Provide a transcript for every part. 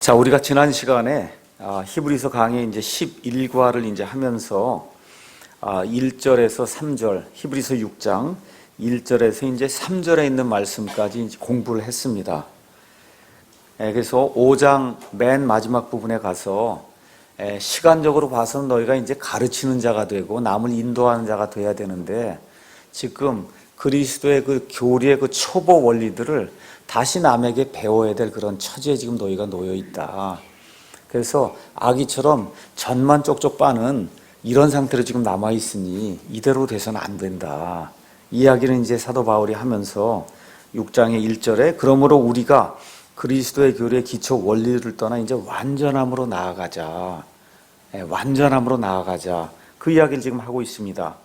자, 우리가 지난 시간에 히브리서 강의 이제 11과를 이제 하면서 1절에서 3절, 히브리서 6장 1절에서 이제 3절에 있는 말씀까지 이제 공부를 했습니다. 그래서 5장 맨 마지막 부분에 가서 시간적으로 봐서는 너희가 이제 가르치는 자가 되고 남을 인도하는 자가 돼야 되는데, 지금 그리스도의 그 교리의 그 초보 원리들을 다시 남에게 배워야 될 그런 처지에 지금 너희가 놓여 있다. 그래서 아기처럼 젖만 쪽쪽 빠는 이런 상태로 지금 남아 있으니 이대로 돼서는 안 된다. 이야기는 이제 사도 바울이 하면서 6장의 1절에 그러므로 우리가 그리스도의 교리의 기초 원리를 떠나 이제 완전함으로 나아가자. 완전함으로 나아가자. 그 이야기를 지금 하고 있습니다.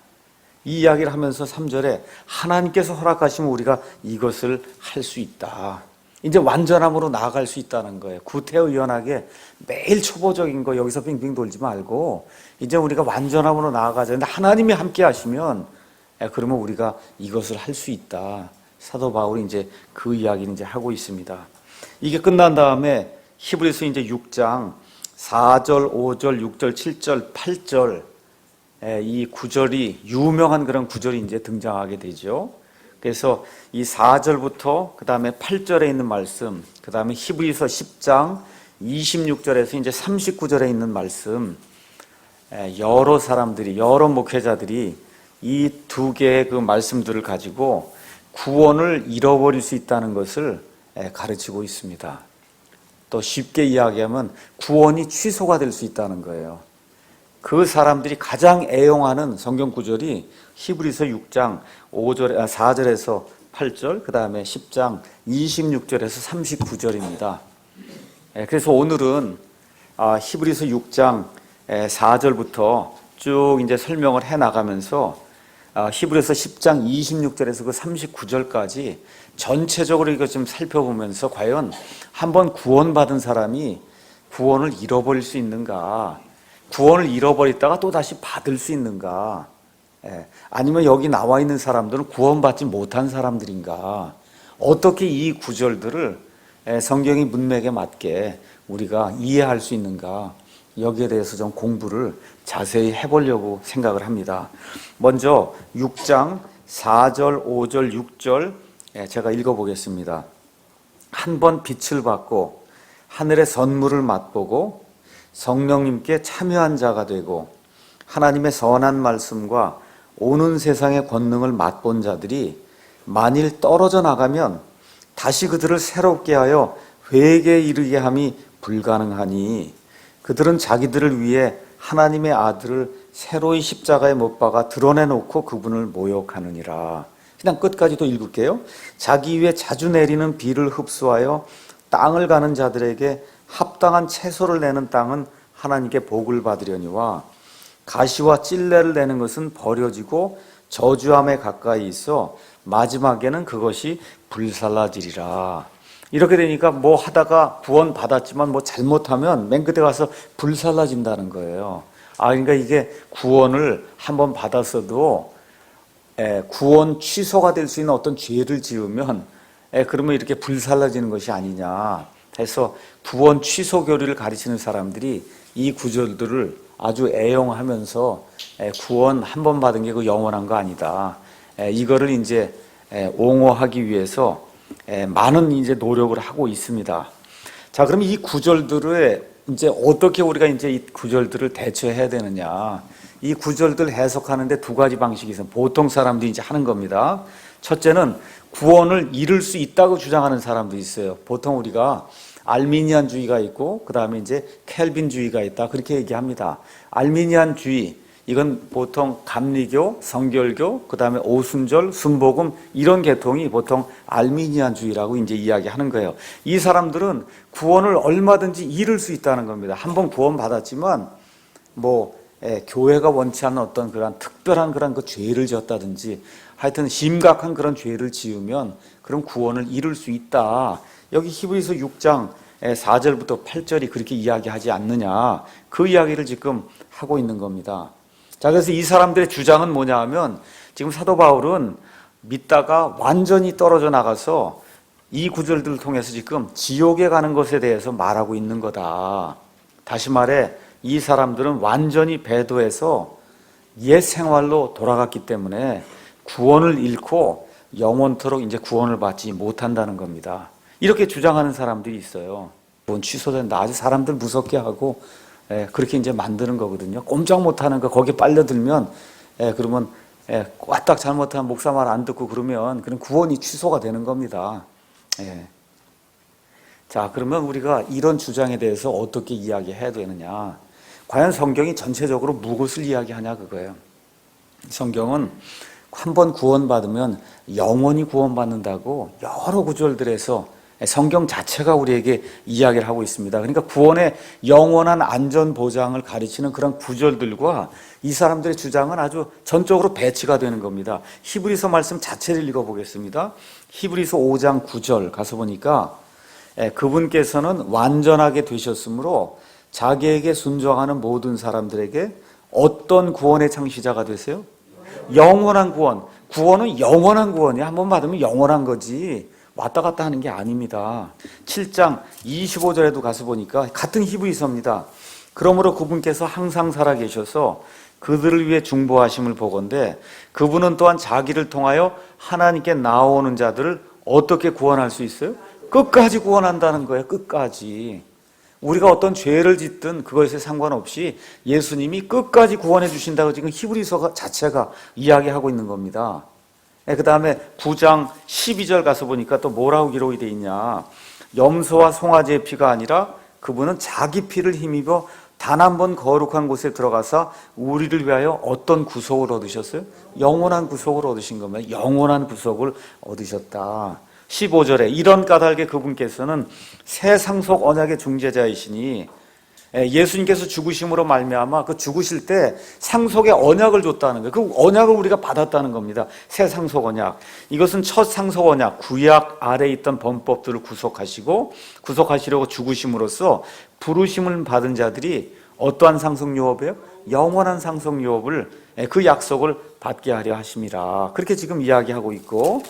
이 이야기를 하면서 3절에 하나님께서 허락하시면 우리가 이것을 할 수 있다. 이제 완전함으로 나아갈 수 있다는 거예요. 구태의연하게 매일 초보적인 거 여기서 빙빙 돌지 말고 이제 우리가 완전함으로 나아가자. 근데 하나님이 함께 하시면 그러면 우리가 이것을 할 수 있다. 사도 바울이 이제 그 이야기를 이제 하고 있습니다. 이게 끝난 다음에 히브리서 이제 6장 4절, 5절, 6절, 7절, 8절 이 구절이 유명한 그런 구절이 이제 등장하게 되죠. 그래서 이 4절부터 그 다음에 8절에 있는 말씀, 그 다음에 히브리서 10장 26절에서 이제 39절에 있는 말씀, 여러 사람들이, 여러 목회자들이 이 두 개의 그 말씀들을 가지고 구원을 잃어버릴 수 있다는 것을 가르치고 있습니다. 또 쉽게 이야기하면 구원이 취소가 될 수 있다는 거예요. 그 사람들이 가장 애용하는 성경 구절이 히브리서 6장 4절에서 8절, 그 다음에 10장 26절에서 39절입니다. 그래서 오늘은 히브리서 6장 4절부터 쭉 이제 설명을 해 나가면서 히브리서 10장 26절에서 그 39절까지 전체적으로 이거 좀 살펴보면서 과연 한번 구원받은 사람이 구원을 잃어버릴 수 있는가? 구원을 잃어버렸다가 또 다시 받을 수 있는가? 아니면 여기 나와 있는 사람들은 구원받지 못한 사람들인가? 어떻게 이 구절들을 성경의 문맥에 맞게 우리가 이해할 수 있는가? 여기에 대해서 좀 공부를 자세히 해보려고 생각을 합니다. 먼저 6장 4절, 5절, 6절 제가 읽어보겠습니다. 한 번 빛을 받고 하늘의 선물을 맛보고 성령님께 참여한 자가 되고 하나님의 선한 말씀과 오는 세상의 권능을 맛본 자들이 만일 떨어져 나가면 다시 그들을 새롭게 하여 회개에 이르게 함이 불가능하니 그들은 자기들을 위해 하나님의 아들을 새로이 십자가에 못 박아 드러내놓고 그분을 모욕하느니라. 그냥 끝까지도 읽을게요. 자기 위에 자주 내리는 비를 흡수하여 땅을 가는 자들에게 합당한 채소를 내는 땅은 하나님께 복을 받으려니와 가시와 찔레를 내는 것은 버려지고 저주함에 가까이 있어 마지막에는 그것이 불살라지리라. 이렇게 되니까 뭐 하다가 구원 받았지만 뭐 잘못하면 맨 끝에 가서 불살라진다는 거예요. 그러니까 이게 구원을 한번 받았어도 구원 취소가 될 수 있는 어떤 죄를 지으면 그러면 이렇게 불살라지는 것이 아니냐 해서 구원 취소 교리를 가르치는 사람들이 이 구절들을 아주 애용하면서 구원 한 번 받은 게 그 영원한 거 아니다. 이거를 이제 옹호하기 위해서 많은 이제 노력을 하고 있습니다. 자, 그럼 이 구절들을 이제 어떻게 우리가 이제 이 구절들을 대처해야 되느냐? 이 구절들 해석하는데 두 가지 방식이 있어요. 보통 사람들이 이제 하는 겁니다. 첫째는 구원을 잃을 수 있다고 주장하는 사람도 있어요. 보통 우리가 알미니안주의가 있고 그 다음에 이제 켈빈주의가 있다 그렇게 얘기합니다. 알미니안주의 이건 보통 감리교, 성결교, 그 다음에 오순절, 순복음 이런 계통이 보통 알미니안주의라고 이제 이야기하는 거예요. 이 사람들은 구원을 얼마든지 잃을 수 있다는 겁니다. 한번 구원 받았지만 교회가 원치 않는 어떤 그런 특별한 그런 그 죄를 지었다든지 하여튼 심각한 그런 죄를 지으면 그럼 구원을 잃을 수 있다. 여기 히브리서 6장 4절부터 8절이 그렇게 이야기하지 않느냐. 그 이야기를 지금 하고 있는 겁니다. 자, 그래서 이 사람들의 주장은 뭐냐 하면 지금 사도 바울은 믿다가 완전히 떨어져 나가서 이 구절들을 통해서 지금 지옥에 가는 것에 대해서 말하고 있는 거다. 다시 말해 이 사람들은 완전히 배도해서 옛 생활로 돌아갔기 때문에 구원을 잃고 영원토록 이제 구원을 받지 못한다는 겁니다. 이렇게 주장하는 사람들이 있어요. 구원 취소된다. 아주 사람들 무섭게 하고 그렇게 이제 만드는 거거든요. 꼼짝 못하는 거 거기에 빨려들면 그러면 까딱 잘못하면 목사 말 안 듣고 그러면 그런 구원이 취소가 되는 겁니다. 자, 그러면 우리가 이런 주장에 대해서 어떻게 이야기해야 되느냐? 과연 성경이 전체적으로 무엇을 이야기하냐 그거예요. 성경은 한 번 구원받으면 영원히 구원받는다고 여러 구절들에서 성경 자체가 우리에게 이야기를 하고 있습니다. 그러니까 구원의 영원한 안전 보장을 가르치는 그런 구절들과 이 사람들의 주장은 아주 전적으로 배치가 되는 겁니다. 히브리서 말씀 자체를 읽어보겠습니다. 히브리서 5장 9절 가서 보니까 그분께서는 완전하게 되셨으므로 자기에게 순종하는 모든 사람들에게 어떤 구원의 창시자가 되세요? 영원한 구원. 구원은 영원한 구원이야. 한번 받으면 영원한 거지 왔다 갔다 하는 게 아닙니다. 7장 25절에도 가서 보니까 같은 히브리서입니다. 그러므로 그분께서 항상 살아계셔서 그들을 위해 중보하심을 보건대 그분은 또한 자기를 통하여 하나님께 나오는 자들을 어떻게 구원할 수 있어요? 끝까지 구원한다는 거예요. 끝까지. 우리가 어떤 죄를 짓든 그것에 상관없이 예수님이 끝까지 구원해 주신다고 지금 히브리서 자체가 이야기하고 있는 겁니다. 그 다음에 9장 12절 가서 보니까 또 뭐라고 기록이 되어 있냐. 염소와 송아지의 피가 아니라 그분은 자기 피를 힘입어 단 한 번 거룩한 곳에 들어가서 우리를 위하여 어떤 구속을 얻으셨어요? 영원한 구속을 얻으신 겁니다. 영원한 구속을 얻으셨다. 15절에 이런 까닭에 그분께서는 새 상속 언약의 중재자이시니 예수님께서 죽으심으로 말미암아 그 죽으실 때 상속의 언약을 줬다는 거예요. 그 언약을 우리가 받았다는 겁니다. 새 상속 언약. 이것은 첫 상속 언약, 구약 아래에 있던 범법들을 구속하시려고 죽으심으로써 부르심을 받은 자들이 어떠한 상속 유업이에요? 영원한 상속 유업을 그 약속을 받게 하려 하심이라. 그렇게 지금 이야기하고 있고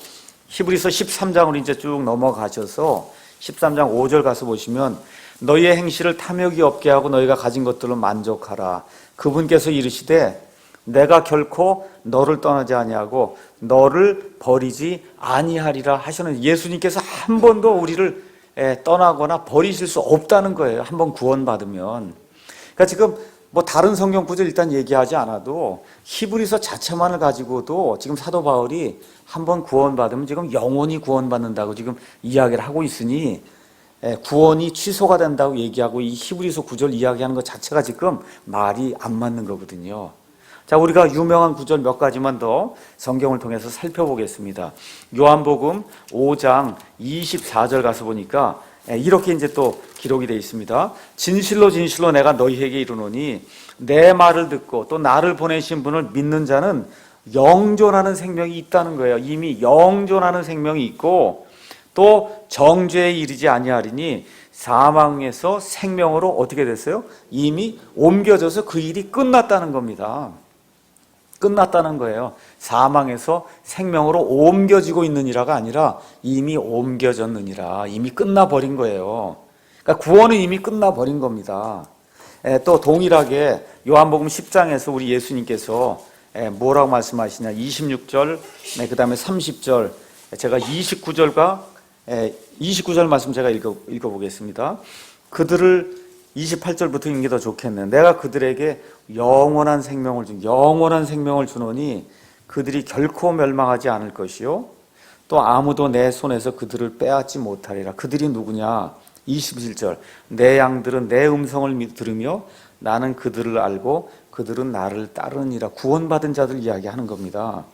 히브리서 13장으로 이제 쭉 넘어가셔서 13장 5절 가서 보시면 너희의 행실을 탐욕이 없게 하고 너희가 가진 것들로 만족하라. 그분께서 이르시되 내가 결코 너를 떠나지 아니하고 너를 버리지 아니하리라 하시는 예수님께서 한 번도 우리를 떠나거나 버리실 수 없다는 거예요. 한 번 구원받으면. 그러니까 지금 뭐 다른 성경 구절 일단 얘기하지 않아도 히브리서 자체만을 가지고도 지금 사도 바울이 한번 구원받으면 지금 영원히 구원받는다고 지금 이야기를 하고 있으니 구원이 취소가 된다고 얘기하고 이 히브리서 구절 이야기하는 것 자체가 지금 말이 안 맞는 거거든요. 자, 우리가 유명한 구절 몇 가지만 더 성경을 통해서 살펴보겠습니다. 요한복음 5장 24절 가서 보니까 이렇게 이제 또 기록이 되어 있습니다. 진실로 진실로 내가 너희에게 이르노니 내 말을 듣고 또 나를 보내신 분을 믿는 자는 영존하는 생명이 있다는 거예요. 이미 영존하는 생명이 있고 또 정죄에 이르지 아니하리니 사망에서 생명으로 어떻게 됐어요? 이미 옮겨져서 그 일이 끝났다는 겁니다. 끝났다는 거예요. 사망에서 생명으로 옮겨지고 있느니라가 아니라 이미 옮겨졌느니라. 이미 끝나버린 거예요. 그러니까 구원은 이미 끝나버린 겁니다. 또 동일하게 요한복음 10장에서 우리 예수님께서 뭐라고 말씀하시냐. 26절, 그 다음에 30절, 제가 29절 말씀 제가 읽어보겠습니다. 그들을 28절부터 읽는 게 더 좋겠네. 내가 그들에게 영원한 생명을 주노니 그들이 결코 멸망하지 않을 것이요 또 아무도 내 손에서 그들을 빼앗지 못하리라. 그들이 누구냐? 27절 내 양들은 내 음성을 들으며 나는 그들을 알고 그들은 나를 따르니라. 구원받은 자들 이야기하는 겁니다.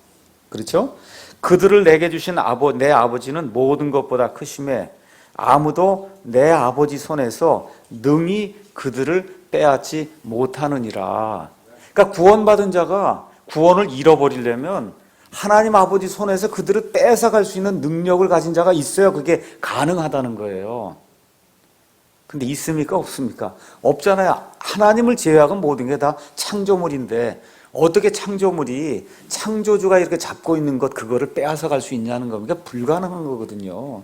그렇죠? 그들을 내게 주신 내 아버지는 모든 것보다 크심에 아무도 내 아버지 손에서 능히 그들을 빼앗지 못하느니라. 그러니까 구원받은 자가 구원을 잃어버리려면 하나님 아버지 손에서 그들을 뺏어갈 수 있는 능력을 가진 자가 있어야 그게 가능하다는 거예요. 근데 있습니까? 없습니까? 없잖아요. 하나님을 제외하고 모든 게 다 창조물인데 어떻게 창조물이 창조주가 이렇게 잡고 있는 것 그거를 빼앗아갈 수 있냐는 겁니까? 불가능한 거거든요.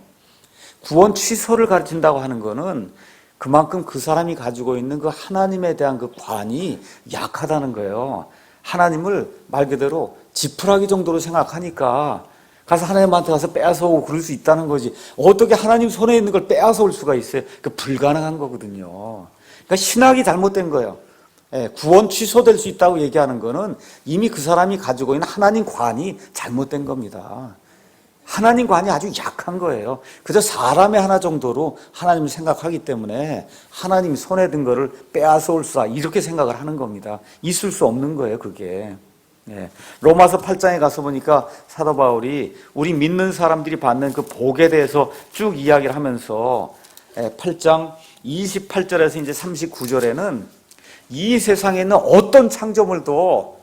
구원 취소를 가르친다고 하는 거는 그만큼 그 사람이 가지고 있는 그 하나님에 대한 그 관이 약하다는 거예요. 하나님을 말 그대로 지푸라기 정도로 생각하니까 가서 하나님한테 가서 빼앗아 오고 그럴 수 있다는 거지. 어떻게 하나님 손에 있는 걸 빼앗아 올 수가 있어요? 그 불가능한 거거든요. 그러니까 신학이 잘못된 거예요. 구원 취소될 수 있다고 얘기하는 거는 이미 그 사람이 가지고 있는 하나님 관이 잘못된 겁니다. 하나님 관이 아주 약한 거예요. 그저 사람의 하나 정도로 하나님을 생각하기 때문에 하나님 손에 든 거를 빼앗아 올 수다 이렇게 생각을 하는 겁니다. 있을 수 없는 거예요, 그게. 로마서 8장에 가서 보니까 사도 바울이 우리 믿는 사람들이 받는 그 복에 대해서 쭉 이야기를 하면서 8장 28절에서 이제 39절에는 이 세상에 있는 어떤 창조물도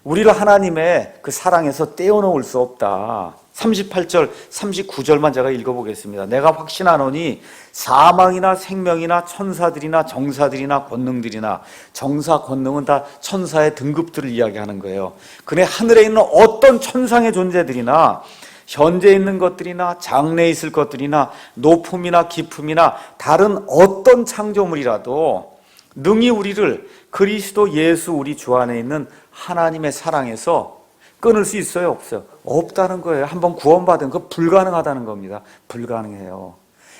우리를 하나님의 그 사랑에서 떼어놓을 수 없다. 38절, 39절만 제가 읽어보겠습니다. 내가 확신하노니 사망이나 생명이나 천사들이나 정사들이나 권능들이나 정사, 권능은 다 천사의 등급들을 이야기하는 거예요. 그네 하늘에 있는 어떤 천상의 존재들이나 현재 있는 것들이나 장래에 있을 것들이나 높음이나 깊음이나 다른 어떤 창조물이라도 능히 우리를 그리스도 예수 우리 주 안에 있는 하나님의 사랑에서 끊을 수 있어요? 없어요? 없다는 거예요. 한번 구원받은 거 불가능하다는 겁니다. 불가능해요.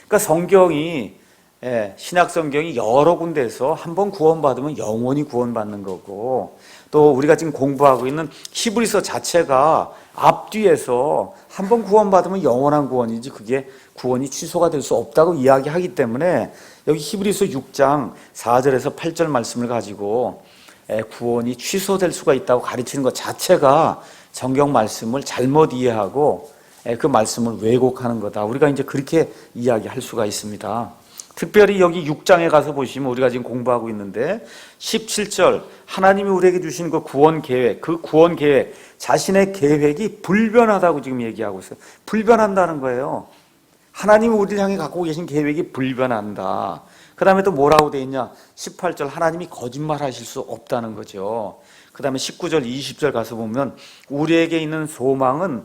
그러니까 성경이 신약 성경이 여러 군데에서 한번 구원받으면 영원히 구원받는 거고 또 우리가 지금 공부하고 있는 히브리서 자체가 앞뒤에서 한번 구원받으면 영원한 구원이지 그게 구원이 취소가 될 수 없다고 이야기하기 때문에 여기 히브리서 6장 4절에서 8절 말씀을 가지고 구원이 취소될 수가 있다고 가르치는 것 자체가 성경 말씀을 잘못 이해하고 그 말씀을 왜곡하는 거다. 우리가 이제 그렇게 이야기할 수가 있습니다. 특별히 여기 6장에 가서 보시면 우리가 지금 공부하고 있는데 17절 하나님이 우리에게 주신 그 구원 계획, 그 구원 계획 자신의 계획이 불변하다고 지금 얘기하고 있어요. 불변한다는 거예요. 하나님이 우리를 향해 갖고 계신 계획이 불변한다. 그 다음에 또 뭐라고 돼 있냐? 18절 하나님이 거짓말하실 수 없다는 거죠. 그 다음에 19절 20절 가서 보면 우리에게 있는 소망은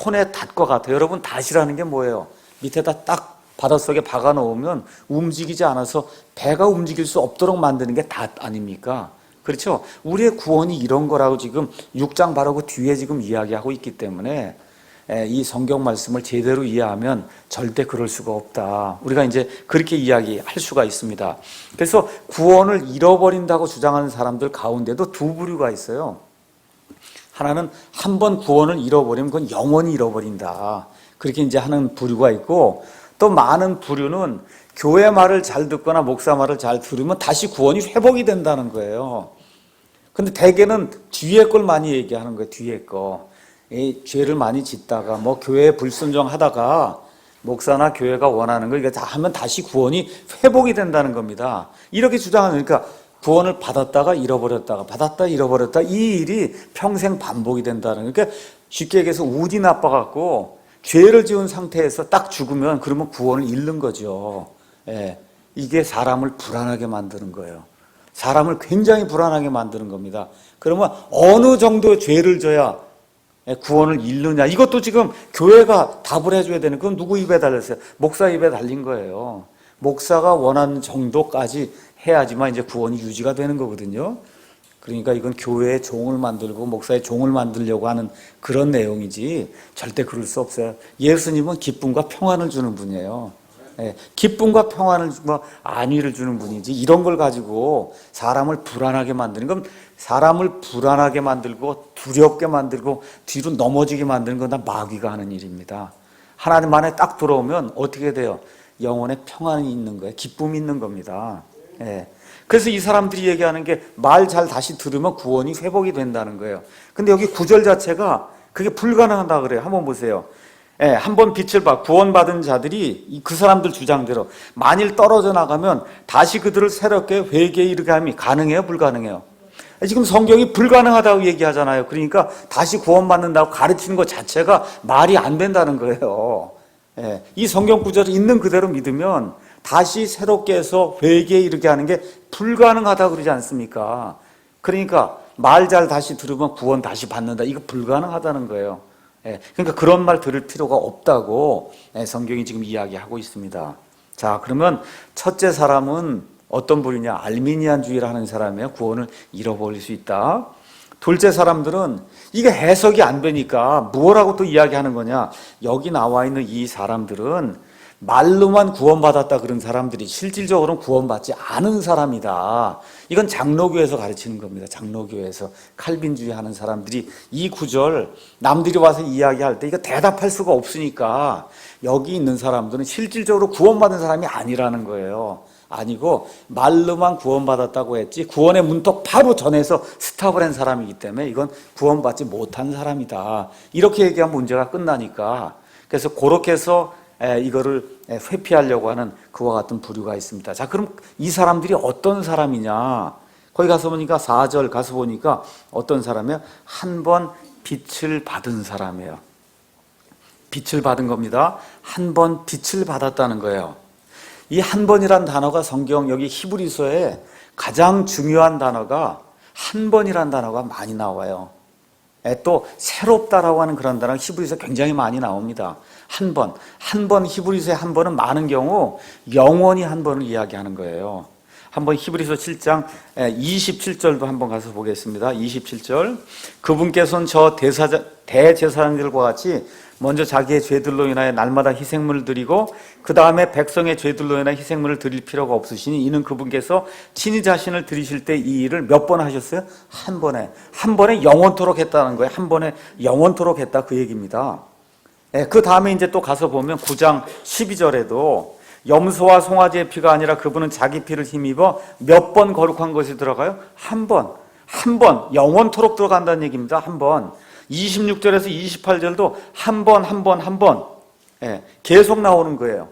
혼의 닷과 같아요. 여러분 닷이라는 게 뭐예요? 밑에다 딱 바닷속에 박아 놓으면 움직이지 않아서 배가 움직일 수 없도록 만드는 게 닷 아닙니까? 그렇죠? 우리의 구원이 이런 거라고 지금 6장 바로 그 뒤에 지금 이야기하고 있기 때문에 이 성경 말씀을 제대로 이해하면 절대 그럴 수가 없다. 우리가 이제 그렇게 이야기할 수가 있습니다. 그래서 구원을 잃어버린다고 주장하는 사람들 가운데도 두 부류가 있어요. 하나는 한 번 구원을 잃어버리면 그건 영원히 잃어버린다. 그렇게 이제 하는 부류가 있고 또 많은 부류는 교회 말을 잘 듣거나 목사 말을 잘 들으면 다시 구원이 회복이 된다는 거예요. 근데 대개는 뒤에 걸 많이 얘기하는 거예요. 뒤에 거. 이 죄를 많이 짓다가 뭐 교회에 불순종하다가 목사나 교회가 원하는 거 이거 다 하면 다시 구원이 회복이 된다는 겁니다. 이렇게 주장하니까 구원을 받았다가 잃어버렸다가 받았다 잃어버렸다 이 일이 평생 반복이 된다는 그러니까 쉽게 얘기해서 운이 나빠갖고 죄를 지은 상태에서 딱 죽으면 그러면 구원을 잃는 거죠. 이게 사람을 불안하게 만드는 거예요. 사람을 굉장히 불안하게 만드는 겁니다. 그러면 어느 정도 죄를 져야 구원을 잃느냐 이것도 지금 교회가 답을 해줘야 되는 그건 누구 입에 달렸어요? 목사 입에 달린 거예요. 목사가 원하는 정도까지 해야지만 이제 구원이 유지가 되는 거거든요. 그러니까 이건 교회의 종을 만들고 목사의 종을 만들려고 하는 그런 내용이지 절대 그럴 수 없어요. 예수님은 기쁨과 평안을 주는 분이에요. 기쁨과 평안을 주고 안위를 주는 분이지 이런 걸 가지고 사람을 불안하게 만드는 건 사람을 불안하게 만들고 두렵게 만들고 뒤로 넘어지게 만드는 건 다 마귀가 하는 일입니다. 하나님 안에 딱 들어오면 어떻게 돼요? 영혼에 평안이 있는 거예요. 기쁨이 있는 겁니다. 그래서 이 사람들이 얘기하는 게 말 잘 다시 들으면 구원이 회복이 된다는 거예요. 근데 여기 구절 자체가 그게 불가능하다 그래요. 한번 보세요. 한번 빛을 봐 구원받은 자들이 그 사람들 주장대로 만일 떨어져 나가면 다시 그들을 새롭게 회개에 이르게 함이 가능해요? 불가능해요? 지금 성경이 불가능하다고 얘기하잖아요. 그러니까 다시 구원받는다고 가르치는 것 자체가 말이 안 된다는 거예요. 이 성경 구절을 있는 그대로 믿으면 다시 새롭게 해서 회개에 이르게 하는 게 불가능하다고 그러지 않습니까? 그러니까 말 잘 다시 들으면 구원 다시 받는다. 이거 불가능하다는 거예요. 그러니까 그런 말 들을 필요가 없다고 성경이 지금 이야기하고 있습니다. 자, 그러면 첫째 사람은 어떤 분이냐? 알미니안주의라는 사람이에요. 구원을 잃어버릴 수 있다. 둘째 사람들은 이게 해석이 안 되니까 뭐라고 또 이야기하는 거냐? 여기 나와 있는 이 사람들은 말로만 구원받았다 그런 사람들이 실질적으로는 구원받지 않은 사람이다. 이건 장로교에서 가르치는 겁니다. 장로교에서 칼빈주의 하는 사람들이 이 구절 남들이 와서 이야기할 때 이거 대답할 수가 없으니까 여기 있는 사람들은 실질적으로 구원받은 사람이 아니라는 거예요. 아니고 말로만 구원받았다고 했지 구원의 문턱 바로 전에서 스탑을 한 사람이기 때문에 이건 구원받지 못한 사람이다. 이렇게 얘기하면 문제가 끝나니까 그래서 그렇게 해서 이거를 회피하려고 하는 그와 같은 부류가 있습니다. 자, 그럼 이 사람들이 어떤 사람이냐? 거기 가서 보니까 4절 가서 보니까 어떤 사람이에요? 한 번 빛을 받은 사람이에요. 빛을 받은 겁니다. 한 번 빛을 받았다는 거예요. 이 한 번이란 단어가 성경 여기 히브리서에 가장 중요한 단어가 한 번이란 단어가 많이 나와요. 또 새롭다라고 하는 그런 단어가 히브리서 굉장히 많이 나옵니다. 한 번 히브리서의 한 번은 많은 경우 영원히 한 번을 이야기하는 거예요. 한번 히브리서 7장 27절도 한번 가서 보겠습니다. 27절 그분께서는 저 대제사장들과 같이 먼저 자기의 죄들로 인하여 날마다 희생물을 드리고 그 다음에 백성의 죄들로 인하여 희생물을 드릴 필요가 없으시니 이는 그분께서 친히 자신을 드리실 때 이 일을 몇 번 하셨어요? 한 번에 영원토록 했다는 거예요. 한 번에 영원토록 했다 그 얘기입니다. 그 다음에 이제 또 가서 보면 9장 12절에도 염소와 송아지의 피가 아니라 그분은 자기 피를 힘입어 몇 번 거룩한 것이 들어가요? 한 번 영원토록 들어간다는 얘기입니다. 한 번. 26절에서 28절도 한 번 계속 나오는 거예요.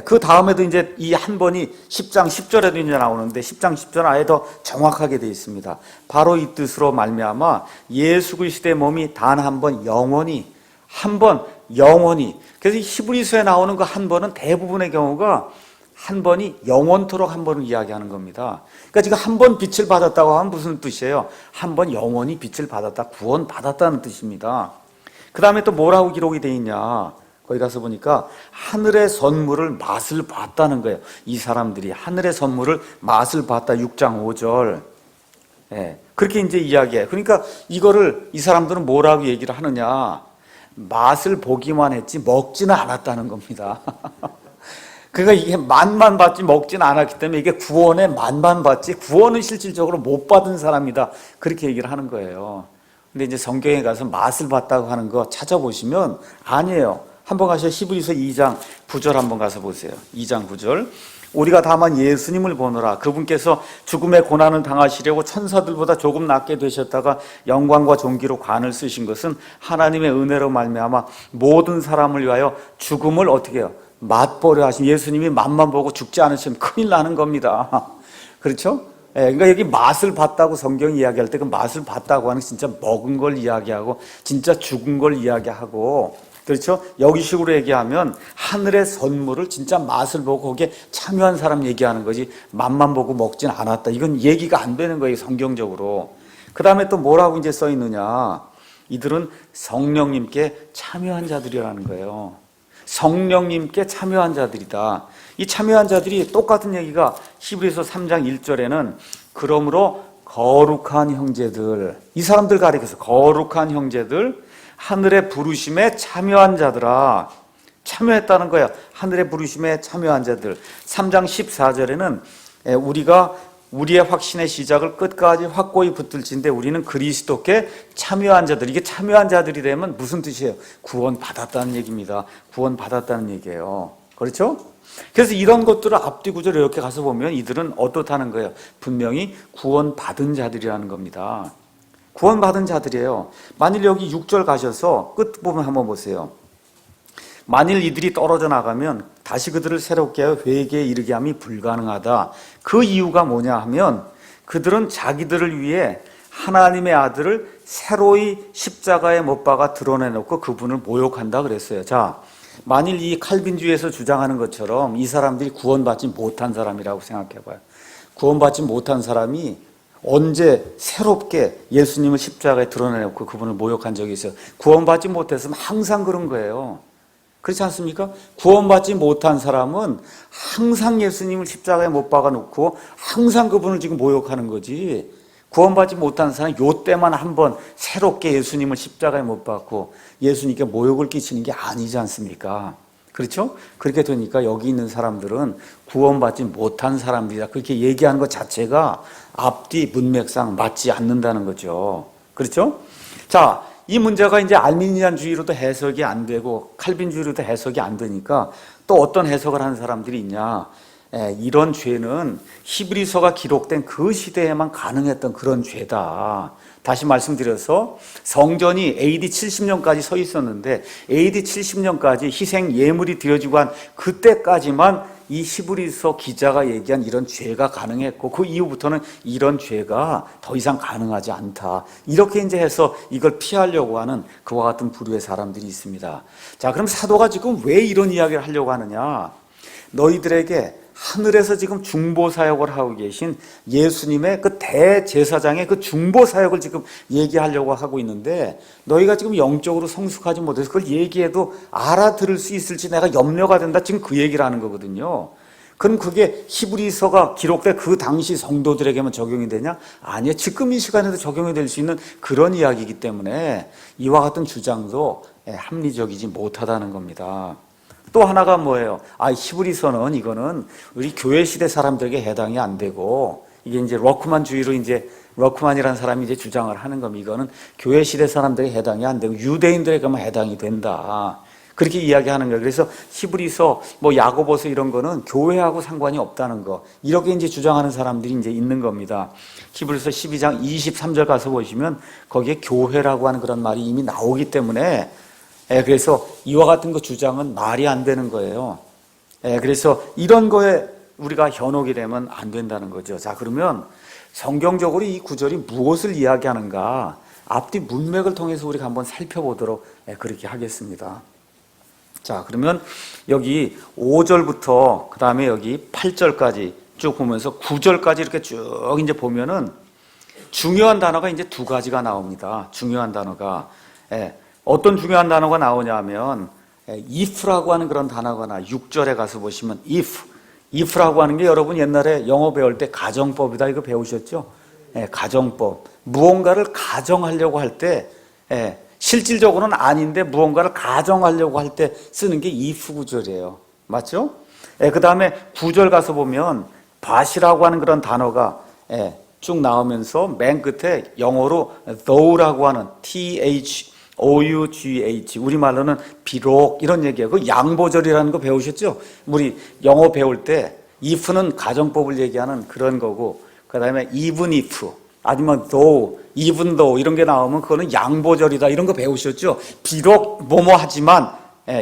그 다음에도 이제 이 한 번이 10장 10절에도 이제 나오는데 10장 10절은 아예 더 정확하게 되어 있습니다. 바로 이 뜻으로 말미암아 예수 그리스도의 몸이 단 한 번 영원히 그래서 히브리서에 나오는 그 한 번은 대부분의 경우가 한 번이 영원토록 한 번을 이야기하는 겁니다. 그러니까 지금 한 번 빛을 받았다고 하면 무슨 뜻이에요? 한 번 영원히 빛을 받았다, 구원 받았다는 뜻입니다. 그 다음에 또 뭐라고 기록이 되어 있냐? 거기 가서 보니까 하늘의 선물을 맛을 봤다는 거예요. 이 사람들이 하늘의 선물을 맛을 봤다. 6장 5절. 그렇게 이제 이야기해요. 그러니까 이거를 이 사람들은 뭐라고 얘기를 하느냐? 맛을 보기만 했지 먹지는 않았다는 겁니다. 그러니까 이게 맛만 받지 먹지는 않았기 때문에 이게 구원의 맛만 받지 구원은 실질적으로 못 받은 사람이다. 그렇게 얘기를 하는 거예요. 근데 이제 성경에 가서 맛을 봤다고 하는 거 찾아보시면 아니에요. 한번 가셔 히브리서 2장 9절 한번 가서 보세요. 2장 9절. 우리가 다만 예수님을 보노라. 그분께서 죽음의 고난을 당하시려고 천사들보다 조금 낫게 되셨다가 영광과 존귀로 관을 쓰신 것은 하나님의 은혜로 말미암아 모든 사람을 위하여 죽음을 어떻게 해요? 맛보려 하신 예수님이 맛만 보고 죽지 않으시면 큰일 나는 겁니다. 그렇죠? 그러니까 여기 맛을 봤다고 성경이 이야기할 때 그 맛을 봤다고 하는 진짜 먹은 걸 이야기하고 진짜 죽은 걸 이야기하고 그렇죠? 여기 식으로 얘기하면 하늘의 선물을 진짜 맛을 보고 거기에 참여한 사람 얘기하는 거지 맛만 보고 먹진 않았다. 이건 얘기가 안 되는 거예요, 성경적으로. 그 다음에 또 뭐라고 이제 써 있느냐? 이들은 성령님께 참여한 자들이라는 거예요. 성령님께 참여한 자들이다. 이 참여한 자들이 똑같은 얘기가 히브리서 3장 1절에는 그러므로 거룩한 형제들, 이 사람들 가리켜서 거룩한 형제들, 하늘의 부르심에 참여한 자들아. 참여했다는 거야. 하늘의 부르심에 참여한 자들. 3장 14절에는 우리가 우리의 확신의 시작을 끝까지 확고히 붙들진데 우리는 그리스도께 참여한 자들. 이게 참여한 자들이 되면 무슨 뜻이에요? 구원 받았다는 얘기입니다. 구원 받았다는 얘기예요. 그렇죠? 그래서 이런 것들을 앞뒤 구절을 이렇게 가서 보면 이들은 어떻다는 거예요? 분명히 구원 받은 자들이라는 겁니다. 구원 받은 자들이에요. 만일 여기 6절 가셔서 끝 부분 한번 보세요. 만일 이들이 떨어져 나가면 다시 그들을 새롭게 하여 회개에 이르게 함이 불가능하다. 그 이유가 뭐냐 하면 그들은 자기들을 위해 하나님의 아들을 새로이 십자가에 못 박아 드러내놓고 그분을 모욕한다 그랬어요. 자, 만일 이 칼빈주의에서 주장하는 것처럼 이 사람들이 구원받지 못한 사람이라고 생각해봐요. 구원받지 못한 사람이 언제 새롭게 예수님을 십자가에 드러내놓고 그분을 모욕한 적이 있어요? 구원받지 못했으면 항상 그런 거예요. 그렇지 않습니까? 구원받지 못한 사람은 항상 예수님을 십자가에 못 박아놓고 항상 그분을 지금 모욕하는 거지. 구원받지 못한 사람은 요때만 한번 새롭게 예수님을 십자가에 못 박고 예수님께 모욕을 끼치는 게 아니지 않습니까? 그렇죠? 그렇게 되니까 여기 있는 사람들은 구원받지 못한 사람들이다. 그렇게 얘기하는 것 자체가 앞뒤 문맥상 맞지 않는다는 거죠. 그렇죠? 자, 이 문제가 이제 알미니안주의로도 해석이 안 되고 칼빈주의로도 해석이 안 되니까 또 어떤 해석을 하는 사람들이 있냐. 이런 죄는 히브리서가 기록된 그 시대에만 가능했던 그런 죄다. 다시 말씀드려서 성전이 AD 70년까지 서 있었는데 AD 70년까지 희생 예물이 드려지고 한 그때까지만 이 히브리서 기자가 얘기한 이런 죄가 가능했고 그 이후부터는 이런 죄가 더 이상 가능하지 않다. 이렇게 이제 해서 이걸 피하려고 하는 그와 같은 부류의 사람들이 있습니다. 자, 그럼 사도가 지금 왜 이런 이야기를 하려고 하느냐? 너희들에게 하늘에서 지금 중보 사역을 하고 계신 예수님의 그 대제사장의 그 중보 사역을 지금 얘기하려고 하고 있는데 너희가 지금 영적으로 성숙하지 못해서 그걸 얘기해도 알아들을 수 있을지 내가 염려가 된다. 지금 그 얘기를 하는 거거든요. 그럼 그게 히브리서가 기록된 그 당시 성도들에게만 적용이 되냐? 아니요. 지금 이 시간에도 적용이 될 수 있는 그런 이야기이기 때문에 이와 같은 주장도 합리적이지 못하다는 겁니다. 또 하나가 뭐예요? 히브리서는 이거는 우리 교회 시대 사람들에게 해당이 안 되고 이게 이제 러크만주의로 이제 러크만이라는 사람이 이제 주장을 하는 겁니다. 이거는 교회 시대 사람들에게 해당이 안 되고 유대인들에게만 해당이 된다. 그렇게 이야기하는 거예요. 그래서 히브리서, 야고보서 이런 거는 교회하고 상관이 없다는 거. 이렇게 이제 주장하는 사람들이 이제 있는 겁니다. 히브리서 12장 23절 가서 보시면 거기에 교회라고 하는 그런 말이 이미 나오기 때문에 그래서 이와 같은 그 주장은 말이 안 되는 거예요. 그래서 이런 거에 우리가 현혹이 되면 안 된다는 거죠. 자, 그러면 성경적으로 이 구절이 무엇을 이야기하는가? 앞뒤 문맥을 통해서 우리가 한번 살펴보도록 그렇게 하겠습니다. 자, 그러면 여기 5절부터 그 다음에 여기 8절까지 쭉 보면서 9절까지 이렇게 쭉 이제 보면은 중요한 단어가 이제 두 가지가 나옵니다. 중요한 단어가. 어떤 중요한 단어가 나오냐 하면 if라고 하는 그런 단어가 나 6절에 가서 보시면 if라고 하는 게 여러분 옛날에 영어 배울 때 가정법이다 이거 배우셨죠? 가정법. 무언가를 가정하려고 할 때 실질적으로는 아닌데 무언가를 가정하려고 할 때 쓰는 게 if 구절이에요. 맞죠? 그 다음에 9절 가서 보면 but이라고 하는 그런 단어가 쭉 나오면서 맨 끝에 영어로 though라고 하는 THOUGH 우리말로는 비록 이런 얘기예요. 그 양보절이라는 거 배우셨죠? 우리 영어 배울 때 if는 가정법을 얘기하는 그런 거고 그 다음에 even if 아니면 though, even though 이런 게 나오면 그거는 양보절이다 이런 거 배우셨죠? 비록 뭐뭐 하지만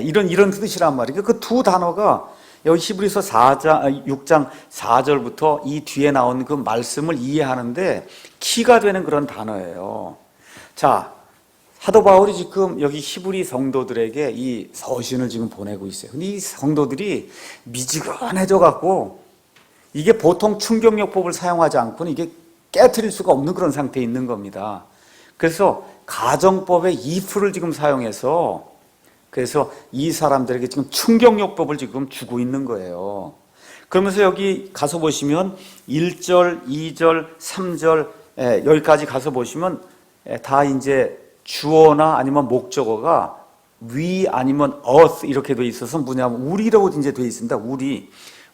이런 뜻이란 말이에요. 그 두 단어가 여기 히브리서 6장 4절부터 이 뒤에 나온 그 말씀을 이해하는데 키가 되는 그런 단어예요. 자, 사도 바울이 지금 여기 히브리 성도들에게 이 서신을 지금 보내고 있어요. 근데 이 성도들이 미지근해져 갖고 이게 보통 충격요법을 사용하지 않고는 이게 깨트릴 수가 없는 그런 상태에 있는 겁니다. 그래서 가정법의 if를 지금 사용해서 그래서 이 사람들에게 지금 충격요법을 지금 주고 있는 거예요. 그러면서 여기 가서 보시면 1절, 2절, 3절 여기까지 가서 보시면 다 이제 주어나 아니면 목적어가 we 아니면 us 이렇게 돼 있어서 뭐냐면 우리라고 이제 돼 있습니다.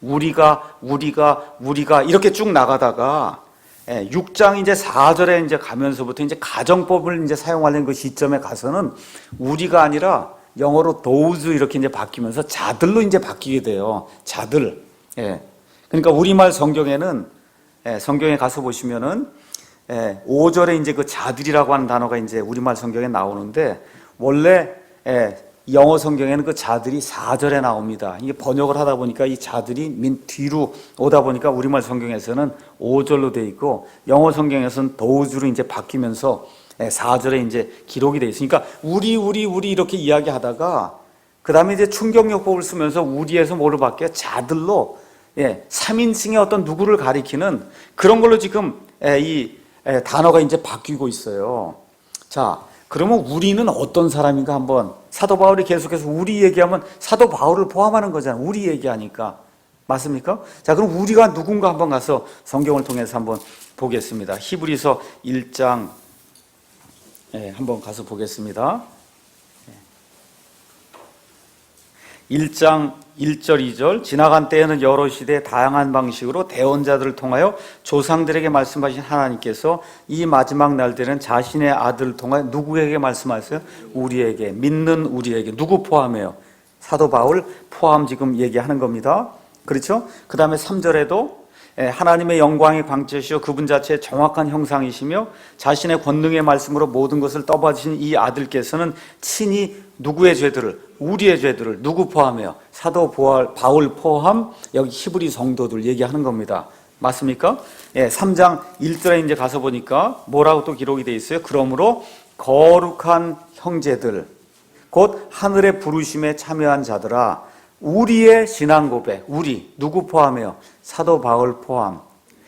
우리가 이렇게 쭉 나가다가 6장 이제 4절에 이제 가면서부터 이제 가정법을 이제 사용하는 그 시점에 가서는 우리가 아니라 영어로 those 이렇게 이제 바뀌면서 자들로 이제 바뀌게 돼요. 자들. 그러니까 우리말 성경에는 성경에 가서 보시면은 5절에 이제 그 자들이라고 하는 단어가 이제 우리말 성경에 나오는데 원래 영어 성경에는 그 자들이 4절에 나옵니다. 이게 번역을 하다 보니까 이 자들이 맨 뒤로 오다 보니까 우리말 성경에서는 5절로 돼 있고 영어 성경에서는 those로 이제 바뀌면서 4절에 이제 기록이 돼 있으니까 우리 이렇게 이야기하다가 그 다음에 이제 충격요법을 쓰면서 우리에서 뭐로 바뀌어 자들로 3인칭의 어떤 누구를 가리키는 그런 걸로 지금 이 단어가 이제 바뀌고 있어요. 자, 그러면 우리는 어떤 사람인가 한번 사도 바울이 계속해서 우리 얘기하면 사도 바울을 포함하는 거잖아요. 우리 얘기하니까. 맞습니까? 자, 그럼 우리가 누군가 한번 가서 성경을 통해서 한번 보겠습니다. 히브리서 1장 한번 가서 보겠습니다. 1장 1절 2절 지나간 때에는 여러 시대 다양한 방식으로 대언자들을 통하여 조상들에게 말씀하신 하나님께서 이 마지막 날들은 자신의 아들을 통하여 누구에게 말씀하셨어요? 우리에게, 믿는 우리에게. 누구 포함해요? 사도 바울 포함 지금 얘기하는 겁니다. 그렇죠? 그 다음에 3절에도 하나님의 영광의 광채시여 그분 자체의 정확한 형상이시며 자신의 권능의 말씀으로 모든 것을 떠받으신 이 아들께서는 친히 누구의 죄들을, 우리의 죄들을 누구 포함해요? 사도 바울 포함 여기 히브리 성도들 얘기하는 겁니다. 맞습니까? 3장 1절에 이제 가서 보니까 뭐라고 또 기록이 되어 있어요? 그러므로 거룩한 형제들 곧 하늘의 부르심에 참여한 자들아 우리의 신앙 고백, 우리 누구 포함해요? 사도 바울 포함.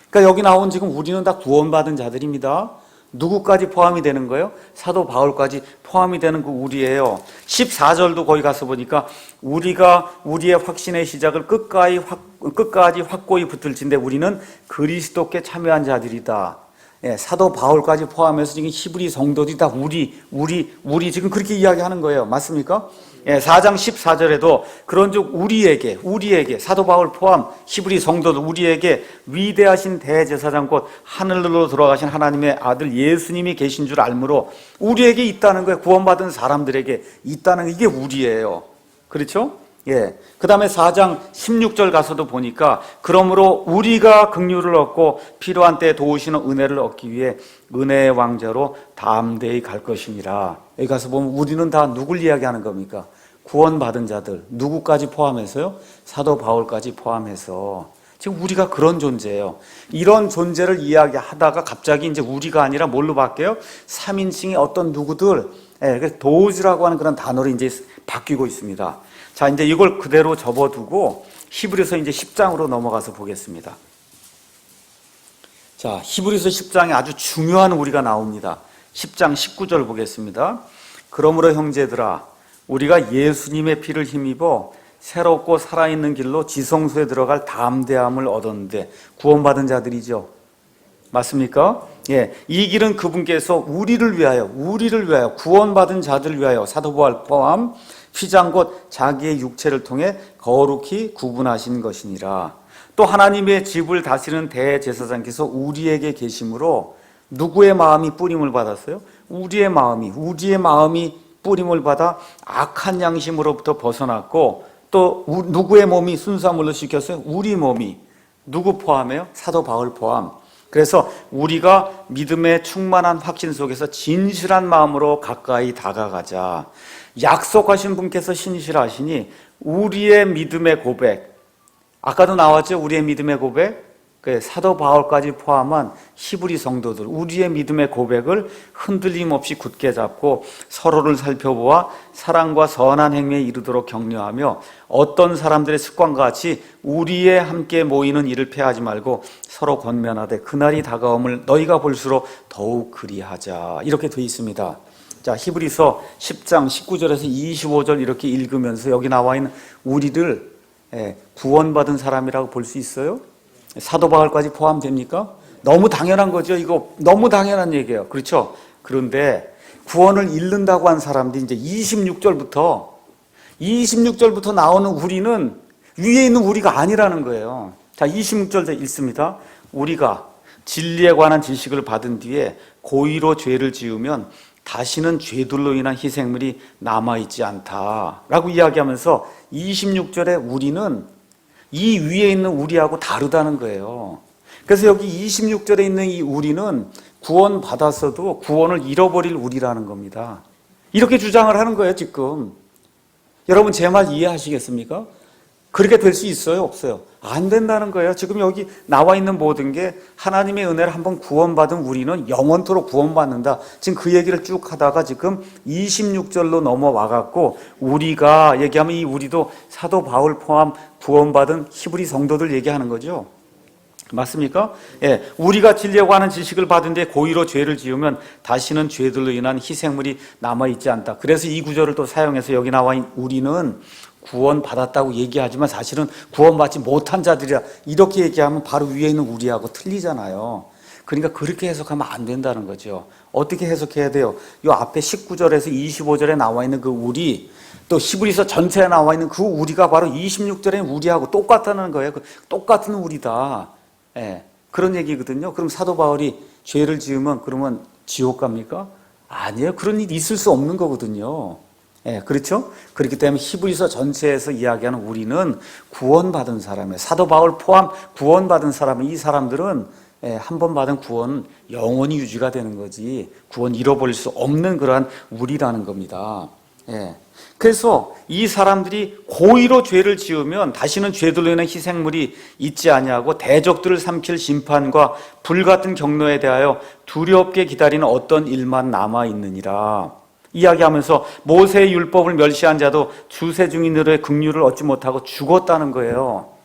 그러니까 여기 나온 지금 우리는 다 구원받은 자들입니다. 누구까지 포함이 되는 거예요? 사도 바울까지 포함이 되는 그 우리예요. 14절도 거기 가서 보니까 우리가 우리의 확신의 시작을 끝까지 확고히 붙들진데 우리는 그리스도께 참여한 자들이다. 사도 바울까지 포함해서 지금 히브리 성도들이 다 우리 지금 그렇게 이야기하는 거예요. 맞습니까? 4장 14절에도 그런즉 우리에게 사도 바울 포함 히브리 성도들 우리에게 위대하신 대제사장 곧 하늘로 들어가신 하나님의 아들 예수님이 계신 줄 알므로 우리에게 있다는 거예요. 구원받은 사람들에게 있다는 이게 우리예요. 그렇죠? 그 다음에 4장 16절 가서도 보니까 그러므로 우리가 긍휼을 얻고 필요한 때에 도우시는 은혜를 얻기 위해 은혜의 왕자로 담대히 갈 것이니라. 여기 가서 보면 우리는 다 누굴 이야기하는 겁니까? 구원받은 자들 누구까지 포함해서요? 사도 바울까지 포함해서 지금 우리가 그런 존재예요. 이런 존재를 이야기하다가 갑자기 이제 우리가 아니라 뭘로 바뀌어요? 3인칭의 어떤 누구들 도우즈라고 하는 그런 단어로 이제 바뀌고 있습니다. 자, 이제 이걸 그대로 접어두고 히브리서 이제 10장으로 넘어가서 보겠습니다. 자, 히브리서 10장에 아주 중요한 우리가 나옵니다. 10장 19절 보겠습니다. 그러므로 형제들아, 우리가 예수님의 피를 힘입어 새롭고 살아있는 길로 지성소에 들어갈 담대함을 얻었는데 구원받은 자들이죠. 맞습니까? 이 길은 그분께서 우리를 위하여 구원받은 자들을 위하여 사도 바울 포함 휘장 곧 자기의 육체를 통해 거룩히 구분하신 것이니라. 또 하나님의 집을 다스리는 대제사장께서 우리에게 계심으로 누구의 마음이 뿌림을 받았어요? 우리의 마음이 뿌림을 받아 악한 양심으로부터 벗어났고 또 누구의 몸이 순수함으로 씻겼어요? 우리 몸이. 누구 포함해요? 사도 바울 포함. 그래서 우리가 믿음의 충만한 확신 속에서 진실한 마음으로 가까이 다가가자. 약속하신 분께서 신실하시니 우리의 믿음의 고백, 아까도 나왔죠? 우리의 믿음의 고백. 사도 바울까지 포함한 히브리 성도들 우리의 믿음의 고백을 흔들림 없이 굳게 잡고 서로를 살펴보아 사랑과 선한 행위에 이르도록 격려하며 어떤 사람들의 습관과 같이 우리의 함께 모이는 일을 패하지 말고 서로 권면하되 그날이 다가옴을 너희가 볼수록 더욱 그리하자. 이렇게 되어 있습니다. 자, 히브리서 10장 19절에서 25절 이렇게 읽으면서 여기 나와 있는 우리를 구원받은 사람이라고 볼 수 있어요? 사도 바울까지 포함됩니까? 너무 당연한 거죠. 이거 너무 당연한 얘기예요. 그렇죠? 그런데 구원을 잃는다고 한 사람들이 이제 26절부터 나오는 우리는 위에 있는 우리가 아니라는 거예요. 자, 26절 읽습니다. 우리가 진리에 관한 지식을 받은 뒤에 고의로 죄를 지으면 다시는 죄들로 인한 희생물이 남아있지 않다라고 이야기하면서 26절에 우리는 이 위에 있는 우리하고 다르다는 거예요. 그래서 여기 26절에 있는 이 우리는 구원받았어도 구원을 잃어버릴 우리라는 겁니다. 이렇게 주장을 하는 거예요, 지금. 여러분 제 말 이해하시겠습니까? 그렇게 될 수 있어요, 없어요? 안 된다는 거예요. 지금 여기 나와 있는 모든 게 하나님의 은혜를 한번 구원받은 우리는 영원토록 구원받는다. 지금 그 얘기를 쭉 하다가 지금 26절로 넘어와 갖고 우리가 얘기하면 이 우리도 사도 바울 포함 구원받은 히브리 성도들 얘기하는 거죠. 맞습니까? 예, 우리가 지려고 하는 지식을 받은데 고의로 죄를 지으면 다시는 죄들로 인한 희생물이 남아있지 않다. 그래서 이 구절을 또 사용해서 여기 나와 있는 우리는 구원받았다고 얘기하지만 사실은 구원받지 못한 자들이라 이렇게 얘기하면 바로 위에 있는 우리하고 틀리잖아요. 그러니까 그렇게 해석하면 안 된다는 거죠. 어떻게 해석해야 돼요? 이 앞에 19절에서 25절에 나와 있는 그 우리, 또 히브리서 전체에 나와 있는 그 우리가 바로 26절에 우리하고 똑같다는 거예요. 똑같은 우리다. 예, 그런 얘기거든요. 그럼 사도 바울이 죄를 지으면 그러면 지옥 갑니까? 아니에요. 그런 일이 있을 수 없는 거거든요. 예, 그렇죠? 그렇기 때문에 히브리서 전체에서 이야기하는 우리는 구원받은 사람이에요. 사도 바울 포함 구원받은 사람은 이 사람들은 한 번 받은 구원은 영원히 유지가 되는 거지 구원 잃어버릴 수 없는 그러한 우리라는 겁니다. 예. 그래서 이 사람들이 고의로 죄를 지으면 다시는 죄들로 인한 희생물이 있지 아니하고 대적들을 삼킬 심판과 불같은 경로에 대하여 두렵게 기다리는 어떤 일만 남아있느니라 이야기하면서 모세의 율법을 멸시한 자도 주세 중인으로의 긍휼을 얻지 못하고 죽었다는 거예요.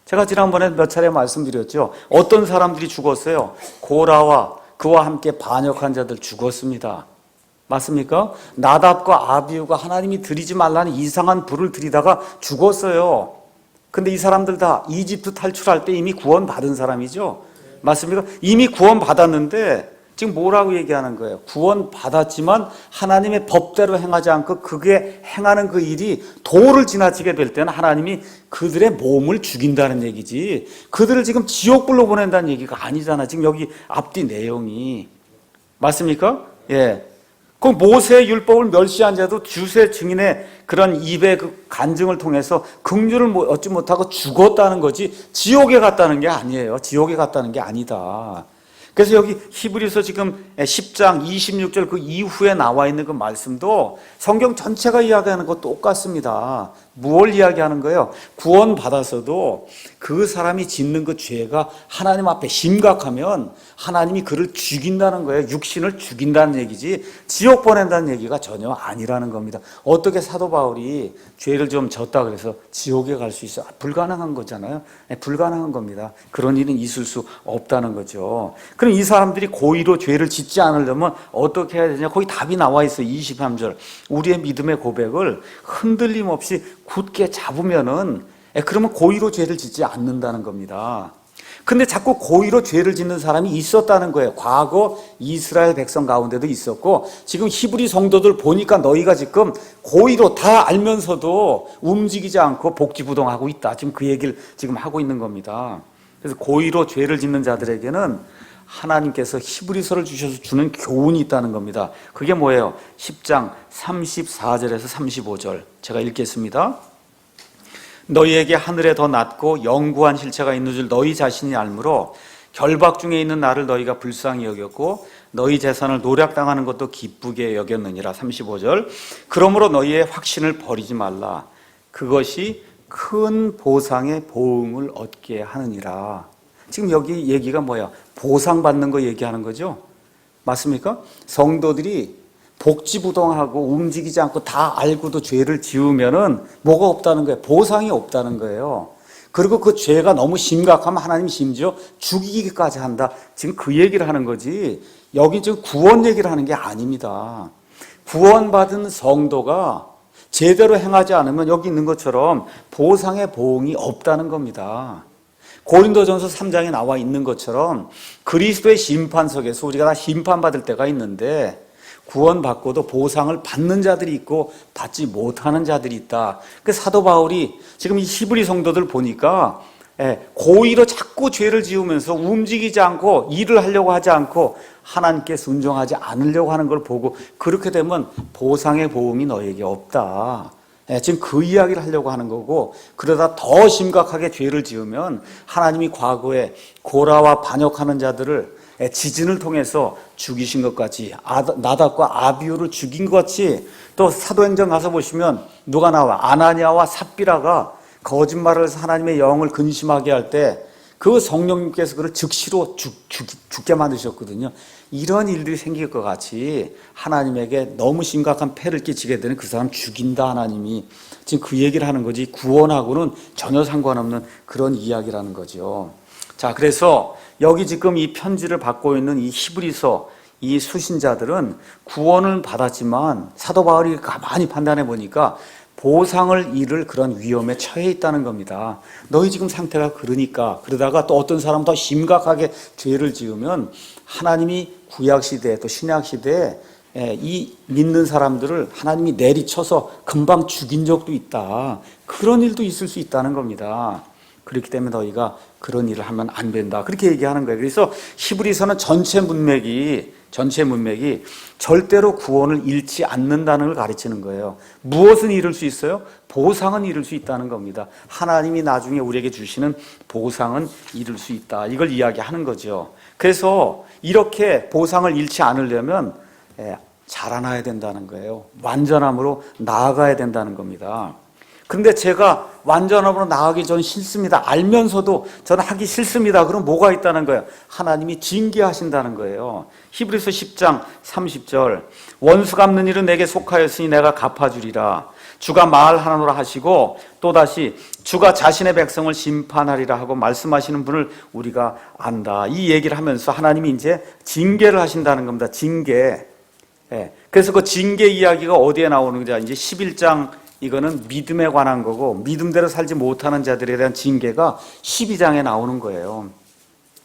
제가 지난번에 몇 차례 말씀드렸죠. 어떤 사람들이 죽었어요? 고라와 그와 함께 반역한 자들 죽었습니다. 맞습니까? 나답과 아비후가 하나님이 드리지 말라는 이상한 불을 들이다가 죽었어요. 근데 이 사람들 다 이집트 탈출할 때 이미 구원받은 사람이죠. 맞습니까? 이미 구원받았는데 지금 뭐라고 얘기하는 거예요? 구원받았지만 하나님의 법대로 행하지 않고 그게 행하는 그 일이 도를 지나치게 될 때는 하나님이 그들의 몸을 죽인다는 얘기지 그들을 지금 지옥불로 보낸다는 얘기가 아니잖아. 지금 여기 앞뒤 내용이. 맞습니까? 예. 그 모세의 율법을 멸시한 자도 주세 증인의 그런 입의 그 간증을 통해서 긍휼을 얻지 못하고 죽었다는 거지 지옥에 갔다는 게 아니에요. 지옥에 갔다는 게 아니다. 그래서 여기 히브리서 지금 10장 26절 그 이후에 나와 있는 그 말씀도 성경 전체가 이야기하는 것 똑같습니다. 무엇을 이야기하는 거예요? 구원받아서도 그 사람이 짓는 그 죄가 하나님 앞에 심각하면 하나님이 그를 죽인다는 거예요. 육신을 죽인다는 얘기지 지옥 보낸다는 얘기가 전혀 아니라는 겁니다. 어떻게 사도 바울이 죄를 좀 졌다 그래서 지옥에 갈 수 있어? 불가능한 거잖아요. 불가능한 겁니다. 그런 일은 있을 수 없다는 거죠. 그럼 이 사람들이 고의로 죄를 짓지 않으려면 어떻게 해야 되냐? 거기 답이 나와 있어요. 23절. 우리의 믿음의 고백을 흔들림 없이 굳게 잡으면은 그러면 고의로 죄를 짓지 않는다는 겁니다. 근데 자꾸 고의로 죄를 짓는 사람이 있었다는 거예요. 과거 이스라엘 백성 가운데도 있었고 지금 히브리 성도들 보니까 너희가 지금 고의로 다 알면서도 움직이지 않고 복지부동하고 있다. 지금 그 얘기를 지금 하고 있는 겁니다. 그래서 고의로 죄를 짓는 자들에게는 하나님께서 히브리서를 주셔서 주는 교훈이 있다는 겁니다. 그게 뭐예요? 10장 34절에서 35절 제가 읽겠습니다. 너희에게 하늘에 더 낮고 영구한 실체가 있는 줄 너희 자신이 알므로 결박 중에 있는 나를 너희가 불쌍히 여겼고 너희 재산을 노략당하는 것도 기쁘게 여겼느니라. 35절 그러므로 너희의 확신을 버리지 말라. 그것이 큰 보상의 보응을 얻게 하느니라. 지금 여기 얘기가 뭐야? 보상받는 거 얘기하는 거죠? 맞습니까? 성도들이 복지부동하고 움직이지 않고 다 알고도 죄를 지으면은 뭐가 없다는 거예요? 보상이 없다는 거예요. 그리고 그 죄가 너무 심각하면 하나님이 심지어 죽이기까지 한다. 지금 그 얘기를 하는 거지. 여기 지금 구원 얘기를 하는 게 아닙니다. 구원받은 성도가 제대로 행하지 않으면 여기 있는 것처럼 보상의 보응이 없다는 겁니다. 고린도전서 3장에 나와 있는 것처럼 그리스도의 심판석에서 우리가 다 심판받을 때가 있는데 구원받고도 보상을 받는 자들이 있고 받지 못하는 자들이 있다. 그 사도 바울이 지금 이 히브리 성도들 보니까 고의로 자꾸 죄를 지으면서 움직이지 않고 일을 하려고 하지 않고 하나님께 순종하지 않으려고 하는 걸 보고 그렇게 되면 보상의 보응이 너에게 없다. 지금 그 이야기를 하려고 하는 거고 그러다 더 심각하게 죄를 지으면 하나님이 과거에 고라와 반역하는 자들을 지진을 통해서 죽이신 것 같이 나답과 아비후를 죽인 것 같이 또 사도행전 가서 보시면 누가 나와? 아나니아와 삽비라가 거짓말을 해서 하나님의 영을 근심하게 할 때 그 성령님께서 그를 즉시로 죽게 만드셨거든요. 이런 일들이 생길 것 같이 하나님에게 너무 심각한 폐를 끼치게 되는 그 사람 죽인다 하나님이 지금 그 얘기를 하는 거지 구원하고는 전혀 상관없는 그런 이야기라는 거죠. 자, 그래서 여기 지금 이 편지를 받고 있는 이 히브리서 이 수신자들은 구원을 받았지만 사도 바울이 가만히 판단해 보니까 보상을 잃을 그런 위험에 처해 있다는 겁니다. 너희 지금 상태가 그러다가 또 어떤 사람 더 심각하게 죄를 지으면 하나님이 구약시대에 또 신약시대에 이 믿는 사람들을 하나님이 내리쳐서 금방 죽인 적도 있다. 그런 일도 있을 수 있다는 겁니다. 그렇기 때문에 너희가 그런 일을 하면 안 된다. 그렇게 얘기하는 거예요. 그래서 히브리서는 전체 문맥이 절대로 구원을 잃지 않는다는 걸 가르치는 거예요. 무엇은 잃을 수 있어요? 보상은 잃을 수 있다는 겁니다. 하나님이 나중에 우리에게 주시는 보상은 잃을 수 있다. 이걸 이야기하는 거죠. 그래서 이렇게 보상을 잃지 않으려면 자라나야 된다는 거예요. 완전함으로 나아가야 된다는 겁니다. 그런데 제가 완전함으로 나아가기 전 싫습니다. 알면서도 저는 하기 싫습니다. 그럼 뭐가 있다는 거예요? 하나님이 징계하신다는 거예요. 히브리서 10장 30절 원수 갚는 일은 내게 속하였으니 내가 갚아주리라. 주가 말하노라 하시고 또다시 주가 자신의 백성을 심판하리라 하고 말씀하시는 분을 우리가 안다. 이 얘기를 하면서 하나님이 이제 징계를 하신다는 겁니다. 징계. 그래서 그 징계 이야기가 어디에 나오는지 이제 11장 이거는 믿음에 관한 거고 믿음대로 살지 못하는 자들에 대한 징계가 12장에 나오는 거예요.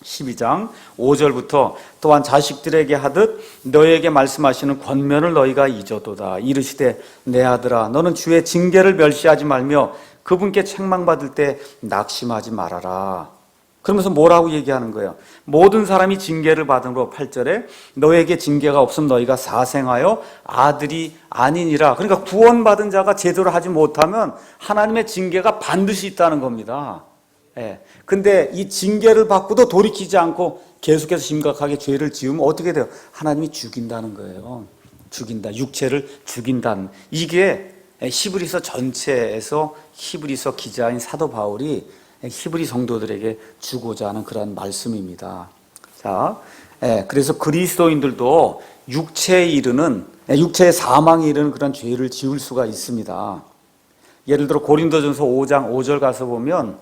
12장 5절부터 또한 자식들에게 하듯 너에게 말씀하시는 권면을 너희가 잊어도다. 이르시되 내 아들아 너는 주의 징계를 멸시하지 말며 그분께 책망받을 때 낙심하지 말아라. 그러면서 뭐라고 얘기하는 거예요? 모든 사람이 징계를 받음으로 8절에 너에게 징계가 없음 너희가 사생하여 아들이 아니니라. 그러니까 구원받은 자가 제대로 하지 못하면 하나님의 징계가 반드시 있다는 겁니다. 근데 이 징계를 받고도 돌이키지 않고 계속해서 심각하게 죄를 지으면 어떻게 돼요? 하나님이 죽인다는 거예요. 죽인다. 육체를 죽인다는. 이게 히브리서 전체에서 히브리서 기자인 사도 바울이 히브리 성도들에게 주고자 하는 그런 말씀입니다. 자, 그래서 그리스도인들도 육체의 사망에 이르는 그런 죄를 지을 수가 있습니다. 예를 들어 고린도전서 5장 5절 가서 보면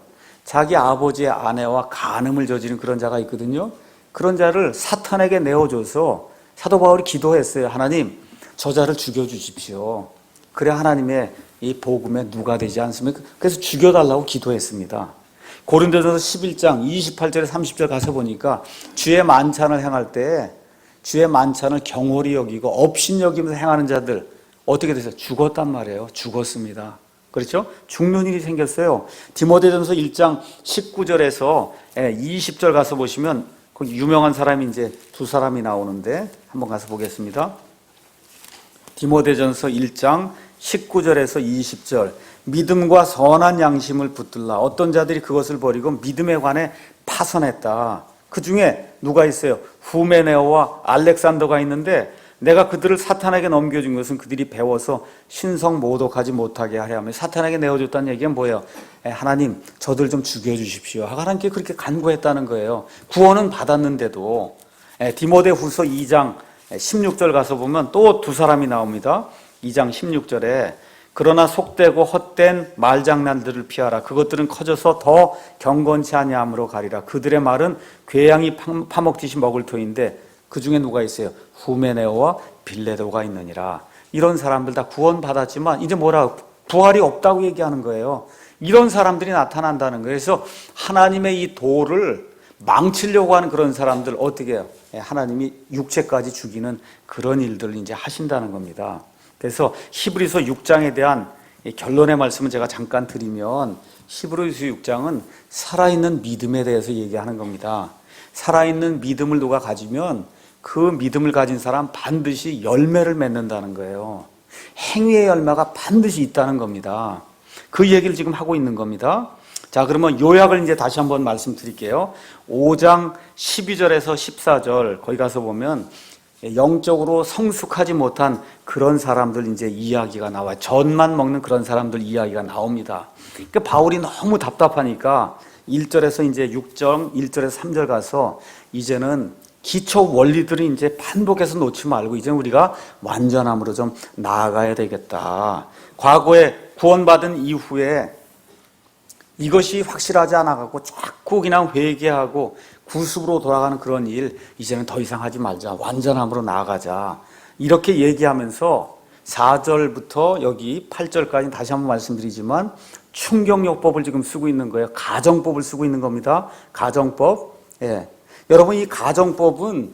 자기 아버지의 아내와 간음을 저지른 그런 자가 있거든요. 그런 자를 사탄에게 내어줘서 사도 바울이 기도했어요. 하나님, 저 자를 죽여주십시오. 그래 하나님의 이 복음에 누가 되지 않습니까? 그래서 죽여달라고 기도했습니다. 고린도전서 11장 28절에 30절 가서 보니까 주의 만찬을 행할 때 주의 만찬을 경홀히 여기고 업신여기면서 행하는 자들 어떻게 됐어요? 죽었단 말이에요. 죽었습니다. 그렇죠? 죽는 일이 생겼어요. 디모데전서 1장 19절에서 20절 가서 보시면 거기 유명한 사람이 이제 두 사람이 나오는데 한번 가서 보겠습니다. 디모데전서 1장 19절에서 20절 믿음과 선한 양심을 붙들라. 어떤 자들이 그것을 버리고 믿음에 관해 파선했다. 그 중에 누가 있어요? 후메네오와 알렉산더가 있는데 내가 그들을 사탄에게 넘겨준 것은 그들이 배워서 신성 모독하지 못하게 하려 하며 사탄에게 내어줬다는 얘기는 뭐예요? 하나님 저들 좀 죽여주십시오. 하나님께 그렇게 간구했다는 거예요. 구원은 받았는데도. 디모데 후서 2장 16절 가서 보면 또 두 사람이 나옵니다. 2장 16절에 그러나 속되고 헛된 말장난들을 피하라. 그것들은 커져서 더 경건치 아니함으로 가리라. 그들의 말은 궤양이 파먹듯이 먹을 터인데 그 중에 누가 있어요? 후메네오와 빌레도가 있느니라. 이런 사람들 다 구원받았지만 이제 뭐라 부활이 없다고 얘기하는 거예요. 이런 사람들이 나타난다는 거예요. 그래서 하나님의 이 도를 망치려고 하는 그런 사람들 어떻게 해요? 하나님이 육체까지 죽이는 그런 일들을 이제 하신다는 겁니다. 그래서 히브리서 6장에 대한 결론의 말씀을 제가 잠깐 드리면 히브리서 6장은 살아있는 믿음에 대해서 얘기하는 겁니다. 살아있는 믿음을 누가 가지면 그 믿음을 가진 사람 반드시 열매를 맺는다는 거예요. 행위의 열매가 반드시 있다는 겁니다. 그 얘기를 지금 하고 있는 겁니다. 자, 그러면 요약을 이제 다시 한번 말씀드릴게요. 5장 12절에서 14절 거기 가서 보면 영적으로 성숙하지 못한 그런 사람들 이제 이야기가 나와요. 젖만 먹는 그런 사람들 이야기가 나옵니다. 그러니까 바울이 너무 답답하니까 1절에서 이제 6절, 1절에서 3절 가서 이제는 기초 원리들을 이제 반복해서 놓지 말고 이제 우리가 완전함으로 좀 나아가야 되겠다. 과거에 구원받은 이후에 이것이 확실하지 않아갖고 자꾸 그냥 회개하고 구습으로 돌아가는 그런 일 이제는 더 이상 하지 말자. 완전함으로 나아가자. 이렇게 얘기하면서 4절부터 여기 8절까지 다시 한번 말씀드리지만 충격요법을 지금 쓰고 있는 거예요. 가정법을 쓰고 있는 겁니다. 가정법. 예. 여러분 이 가정법은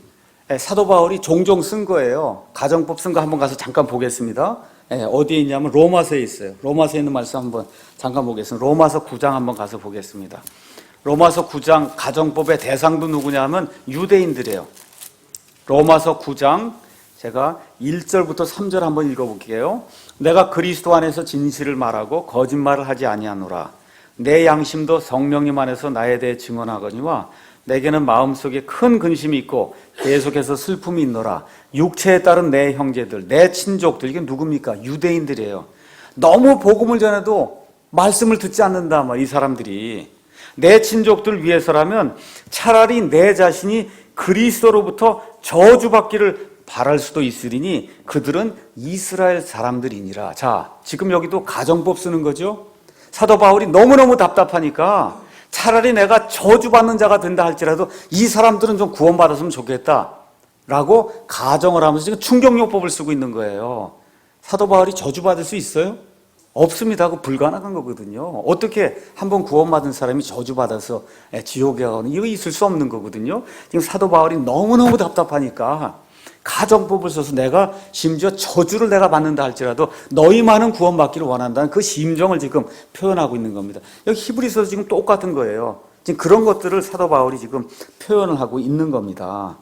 사도 바울이 종종 쓴 거예요. 가정법 쓴 거 한번 가서 잠깐 보겠습니다. 어디에 있냐면 로마서에 있어요. 로마서에 있는 말씀 한번 잠깐 보겠습니다. 로마서 9장 한번 가서 보겠습니다. 로마서 9장 가정법의 대상도 누구냐면 유대인들이에요. 로마서 9장 제가 1절부터 3절 한번 읽어볼게요. 내가 그리스도 안에서 진실을 말하고 거짓말을 하지 아니하노라. 내 양심도 성령님 안에서 나에 대해 증언하거니와 내게는 마음속에 큰 근심이 있고 계속해서 슬픔이 있노라. 육체에 따른 내 형제들, 내 친족들, 이게 누굽니까? 유대인들이에요. 너무 복음을 전해도 말씀을 듣지 않는다, 이 사람들이. 내 친족들 위해서라면 차라리 내 자신이 그리스도로부터 저주받기를 바랄 수도 있으리니 그들은 이스라엘 사람들이니라. 자, 지금 여기도 가정법 쓰는 거죠? 사도 바울이 너무너무 답답하니까 차라리 내가 저주받는 자가 된다 할지라도 이 사람들은 좀 구원받았으면 좋겠다 라고 가정을 하면서 지금 충격요법을 쓰고 있는 거예요. 사도 바울이 저주받을 수 있어요? 없습니다. 그거 불가능한 거거든요. 어떻게 한번 구원받은 사람이 저주받아서 지옥에 가는, 이거 있을 수 없는 거거든요. 지금 사도 바울이 너무너무 답답하니까 가정법을 써서 내가 심지어 저주를 내가 받는다 할지라도 너희만은 구원받기를 원한다는 그 심정을 지금 표현하고 있는 겁니다. 여기 히브리서도 지금 똑같은 거예요. 지금 그런 것들을 사도 바울이 지금 표현을 하고 있는 겁니다.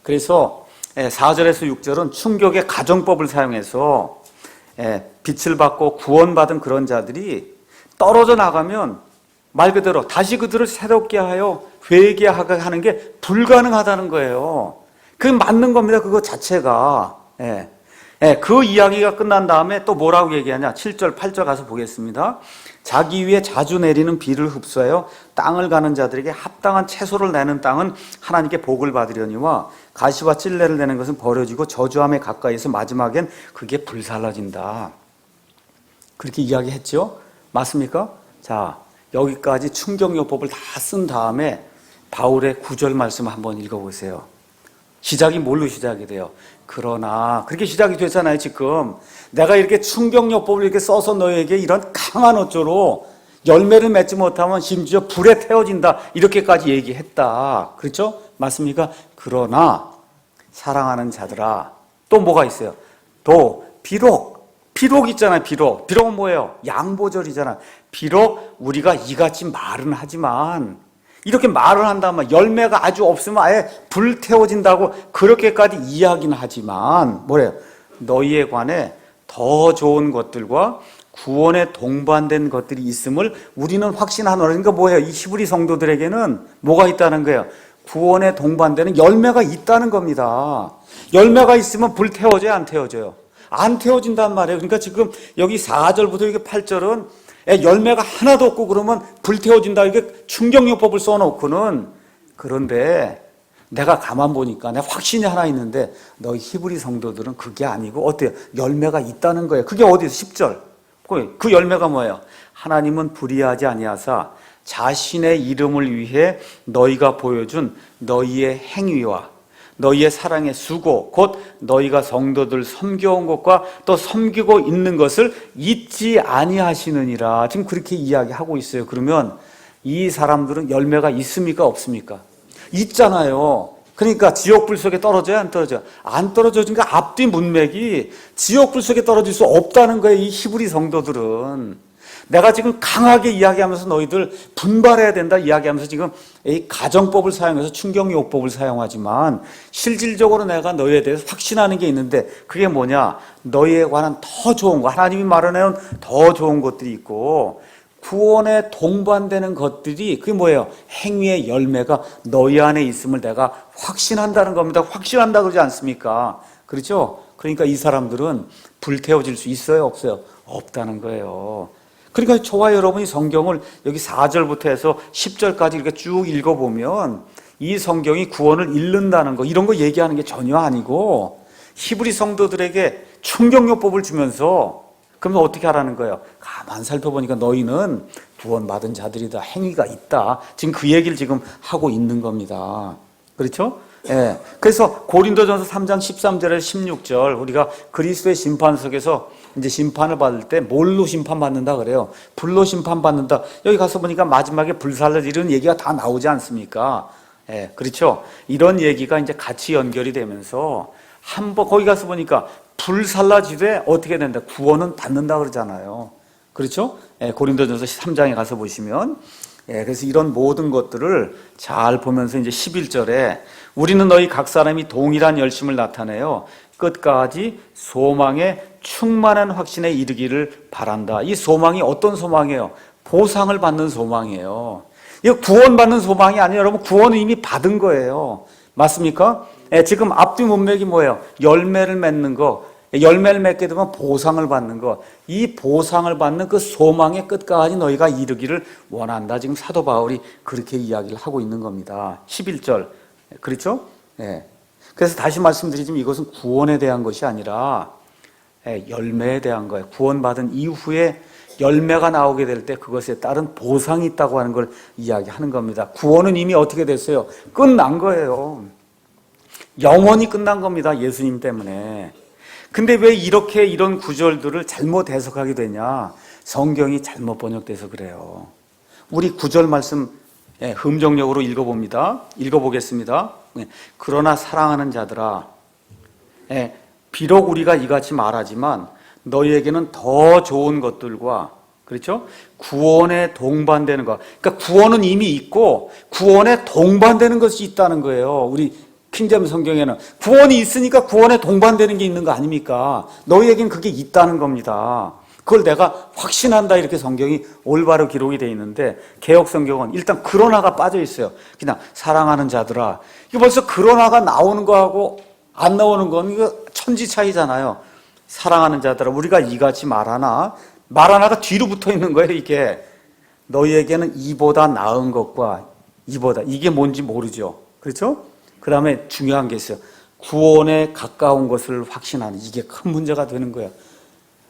그래서 4절에서 6절은 충격의 가정법을 사용해서 빛을 받고 구원받은 그런 자들이 떨어져 나가면 말 그대로 다시 그들을 새롭게 하여 회개하게 하는 게 불가능하다는 거예요. 그게 맞는 겁니다. 그거 자체가. 그 이야기가 끝난 다음에 또 뭐라고 얘기하냐. 7절, 8절 가서 보겠습니다. 자기 위에 자주 내리는 비를 흡수하여 땅을 가는 자들에게 합당한 채소를 내는 땅은 하나님께 복을 받으려니와 가시와 찔레를 내는 것은 버려지고 저주함에 가까이서 마지막엔 그게 불살라진다. 그렇게 이야기했죠? 맞습니까? 자, 여기까지 충격요법을 다 쓴 다음에 바울의 9절 말씀 한번 읽어보세요. 시작이 뭘로 시작이 돼요? 그러나 그렇게 시작이 됐잖아요. 지금 내가 이렇게 충격요법을 이렇게 써서 너에게 이런 강한 어조로 열매를 맺지 못하면 심지어 불에 태워진다 이렇게까지 얘기했다. 그렇죠? 맞습니까? 그러나 사랑하는 자들아, 또 뭐가 있어요? 또 비록 있잖아요. 비록은 뭐예요? 양보절이잖아. 비록 우리가 이같이 말은 하지만, 이렇게 말을 한다면 열매가 아주 없으면 아예 불태워진다고 그렇게까지 이야기는 하지만 뭐래요? 너희에 관해 더 좋은 것들과 구원에 동반된 것들이 있음을 우리는 확신하노라. 그러니까 뭐예요? 이 히브리 성도들에게는 뭐가 있다는 거예요? 구원에 동반되는 열매가 있다는 겁니다. 열매가 있으면 불태워져요? 안 태워져요? 안 태워진단 말이에요. 그러니까 지금 여기 4절부터 여기 8절은 열매가 하나도 없고 그러면 불태워진다. 이게 충격요법을 써놓고는. 그런데 내가 가만 보니까 내 확신이 하나 있는데 너희 히브리 성도들은 그게 아니고 어때요? 열매가 있다는 거예요. 그게 어디서? 10절. 그 열매가 뭐예요? 하나님은 불의하지 아니하사 자신의 이름을 위해 너희가 보여준 너희의 행위와 너희의 사랑의 수고, 곧 너희가 성도들 섬겨온 것과 또 섬기고 있는 것을 잊지 아니하시느니라. 지금 그렇게 이야기하고 있어요. 그러면 이 사람들은 열매가 있습니까? 없습니까? 있잖아요. 그러니까 지옥불 속에 떨어져요? 안 떨어져요? 안 떨어져요. 그러니까 앞뒤 문맥이 지옥불 속에 떨어질 수 없다는 거예요. 이 히브리 성도들은. 내가 지금 강하게 이야기하면서 너희들 분발해야 된다 이야기하면서 지금 이 가정법을 사용해서 충격요법을 사용하지만 실질적으로 내가 너희에 대해서 확신하는 게 있는데 그게 뭐냐? 너희에 관한 더 좋은 거, 하나님이 마련해놓은 더 좋은 것들이 있고 구원에 동반되는 것들이 그게 뭐예요? 행위의 열매가 너희 안에 있음을 내가 확신한다는 겁니다. 확신한다 그러지 않습니까? 그렇죠? 그러니까 이 사람들은 불태워질 수 있어요? 없어요? 없다는 거예요. 그러니까 저와 여러분이 성경을 여기 4절부터 해서 10절까지 이렇게 쭉 읽어보면 이 성경이 구원을 잃는다는 거 이런 거 얘기하는 게 전혀 아니고 히브리 성도들에게 충격요법을 주면서 그러면 어떻게 하라는 거예요? 가만 살펴보니까 너희는 구원받은 자들이다. 행위가 있다. 지금 그 얘기를 지금 하고 있는 겁니다. 그렇죠? 예. 그래서 고린도전서 3장 13절에서 16절 우리가 그리스도의 심판석에서 이제 심판을 받을 때 뭘로 심판받는다 그래요? 불로 심판받는다. 여기 가서 보니까 마지막에 불살라 이런 얘기가 다 나오지 않습니까? 예. 그렇죠? 이런 얘기가 이제 같이 연결이 되면서 한번 거기 가서 보니까 불살라지되 어떻게 된다? 구원은 받는다 그러잖아요. 그렇죠? 예, 고린도전서 3장에 가서 보시면 그래서 이런 모든 것들을 잘 보면서 이제 11절에 우리는 너희 각 사람이 동일한 열심을 나타내요. 끝까지 소망의 충만한 확신에 이르기를 바란다. 이 소망이 어떤 소망이에요? 보상을 받는 소망이에요. 이거 구원받는 소망이 아니에요. 여러분 구원은 이미 받은 거예요. 맞습니까? 지금 앞뒤 문맥이 뭐예요? 열매를 맺는 거. 열매를 맺게 되면 보상을 받는 것. 이 보상을 받는 그 소망의 끝까지 너희가 이르기를 원한다. 지금 사도 바울이 그렇게 이야기를 하고 있는 겁니다. 11절. 그렇죠? 그래서 다시 말씀드리지만 이것은 구원에 대한 것이 아니라 열매에 대한 거예요. 구원받은 이후에 열매가 나오게 될 때 그것에 따른 보상이 있다고 하는 걸 이야기하는 겁니다. 구원은 이미 어떻게 됐어요? 끝난 거예요. 영원히 끝난 겁니다. 예수님 때문에. 근데 왜 이렇게 이런 구절들을 잘못 해석하게 되냐? 성경이 잘못 번역돼서 그래요. 우리 구절 말씀 음정역으로 읽어보겠습니다. 그러나 사랑하는 자들아, 비록 우리가 이같이 말하지만 너희에게는 더 좋은 것들과 그렇죠? 구원에 동반되는 것. 그러니까 구원은 이미 있고 구원에 동반되는 것이 있다는 거예요. 우리 킹제임 성경에는 구원이 있으니까 구원에 동반되는 게 있는 거 아닙니까? 너희에겐 그게 있다는 겁니다. 그걸 내가 확신한다 이렇게 성경이 올바로 기록이 되어 있는데 개역 성경은 일단 그러나가 빠져 있어요. 그냥 사랑하는 자들아. 이거 벌써 그러나가 나오는 거하고 안 나오는 건 이거 천지 차이잖아요. 사랑하는 자들아 우리가 이같이 말하나가 뒤로 붙어 있는 거예요. 이게 너희에게는 이보다 나은 것과 이보다 이게 뭔지 모르죠. 그렇죠? 그 다음에 중요한 게 있어요. 구원에 가까운 것을 확신하는 이게 큰 문제가 되는 거예요.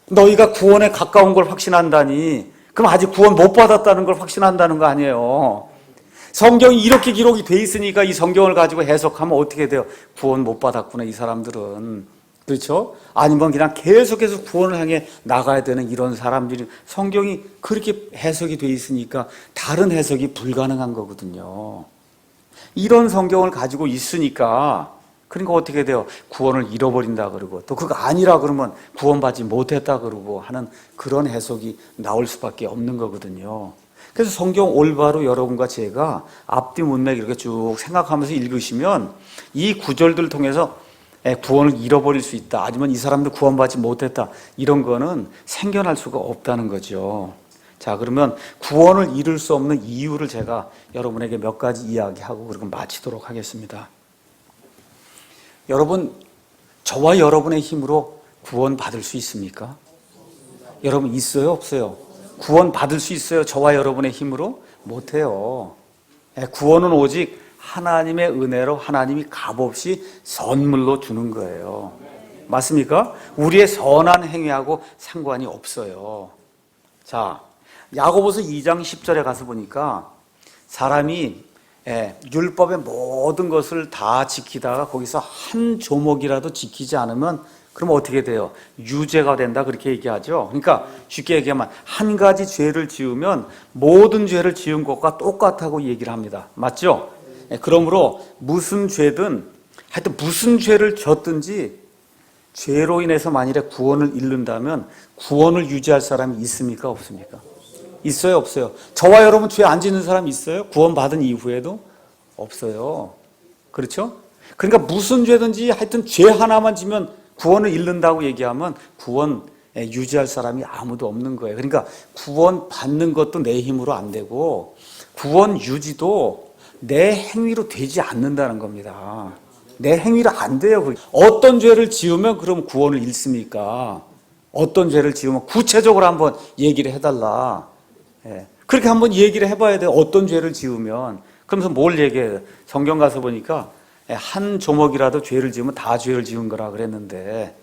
너희가 구원에 가까운 걸 확신한다니 그럼 아직 구원 못 받았다는 걸 확신한다는 거 아니에요. 성경이 이렇게 기록이 돼 있으니까 이 성경을 가지고 해석하면 어떻게 돼요? 구원 못 받았구나 이 사람들은. 그렇죠? 아니면 그냥 계속해서 구원을 향해 나가야 되는 이런 사람들이 성경이 그렇게 해석이 돼 있으니까 다른 해석이 불가능한 거거든요. 이런 성경을 가지고 있으니까 그러니까 어떻게 돼요? 구원을 잃어버린다 그러고 또 그거 아니라 그러면 구원받지 못했다 그러고 하는 그런 해석이 나올 수밖에 없는 거거든요. 그래서 성경 올바로 여러분과 제가 앞뒤 문맥 이렇게 쭉 생각하면서 읽으시면 이 구절들을 통해서 구원을 잃어버릴 수 있다. 아니면 이 사람들 구원받지 못했다. 이런 거는 생겨날 수가 없다는 거죠. 자, 그러면 구원을 이룰 수 없는 이유를 제가 여러분에게 몇 가지 이야기하고 그리고 마치도록 하겠습니다. 여러분, 저와 여러분의 힘으로 구원 받을 수 있습니까? 여러분 있어요? 없어요? 구원 받을 수 있어요? 저와 여러분의 힘으로? 못해요. 구원은 오직 하나님의 은혜로 하나님이 값없이 선물로 주는 거예요. 맞습니까? 우리의 선한 행위하고 상관이 없어요. 자, 야고보서 2장 10절에 가서 보니까 사람이 율법의 모든 것을 다 지키다가 거기서 한 조목이라도 지키지 않으면 그럼 어떻게 돼요? 유죄가 된다 그렇게 얘기하죠. 그러니까 쉽게 얘기하면 한 가지 죄를 지으면 모든 죄를 지은 것과 똑같다고 얘기를 합니다. 맞죠? 그러므로 무슨 죄든 하여튼 무슨 죄를 졌든지 죄로 인해서 만일에 구원을 잃는다면 구원을 유지할 사람이 있습니까? 없습니까? 있어요? 없어요? 저와 여러분 죄 안 짓는 사람 있어요? 구원 받은 이후에도? 없어요. 그렇죠? 그러니까 무슨 죄든지 하여튼 죄 하나만 지면 구원을 잃는다고 얘기하면 구원 유지할 사람이 아무도 없는 거예요. 그러니까 구원 받는 것도 내 힘으로 안 되고 구원 유지도 내 행위로 되지 않는다는 겁니다. 내 행위로 안 돼요. 어떤 죄를 지으면 그럼 구원을 잃습니까? 어떤 죄를 지으면 구체적으로 한번 얘기를 해달라. 그렇게 한번 얘기를 해봐야 돼요. 어떤 죄를 지으면. 그러면서 뭘 얘기해요? 성경 가서 보니까 한 조목이라도 죄를 지으면 다 죄를 지은 거라 그랬는데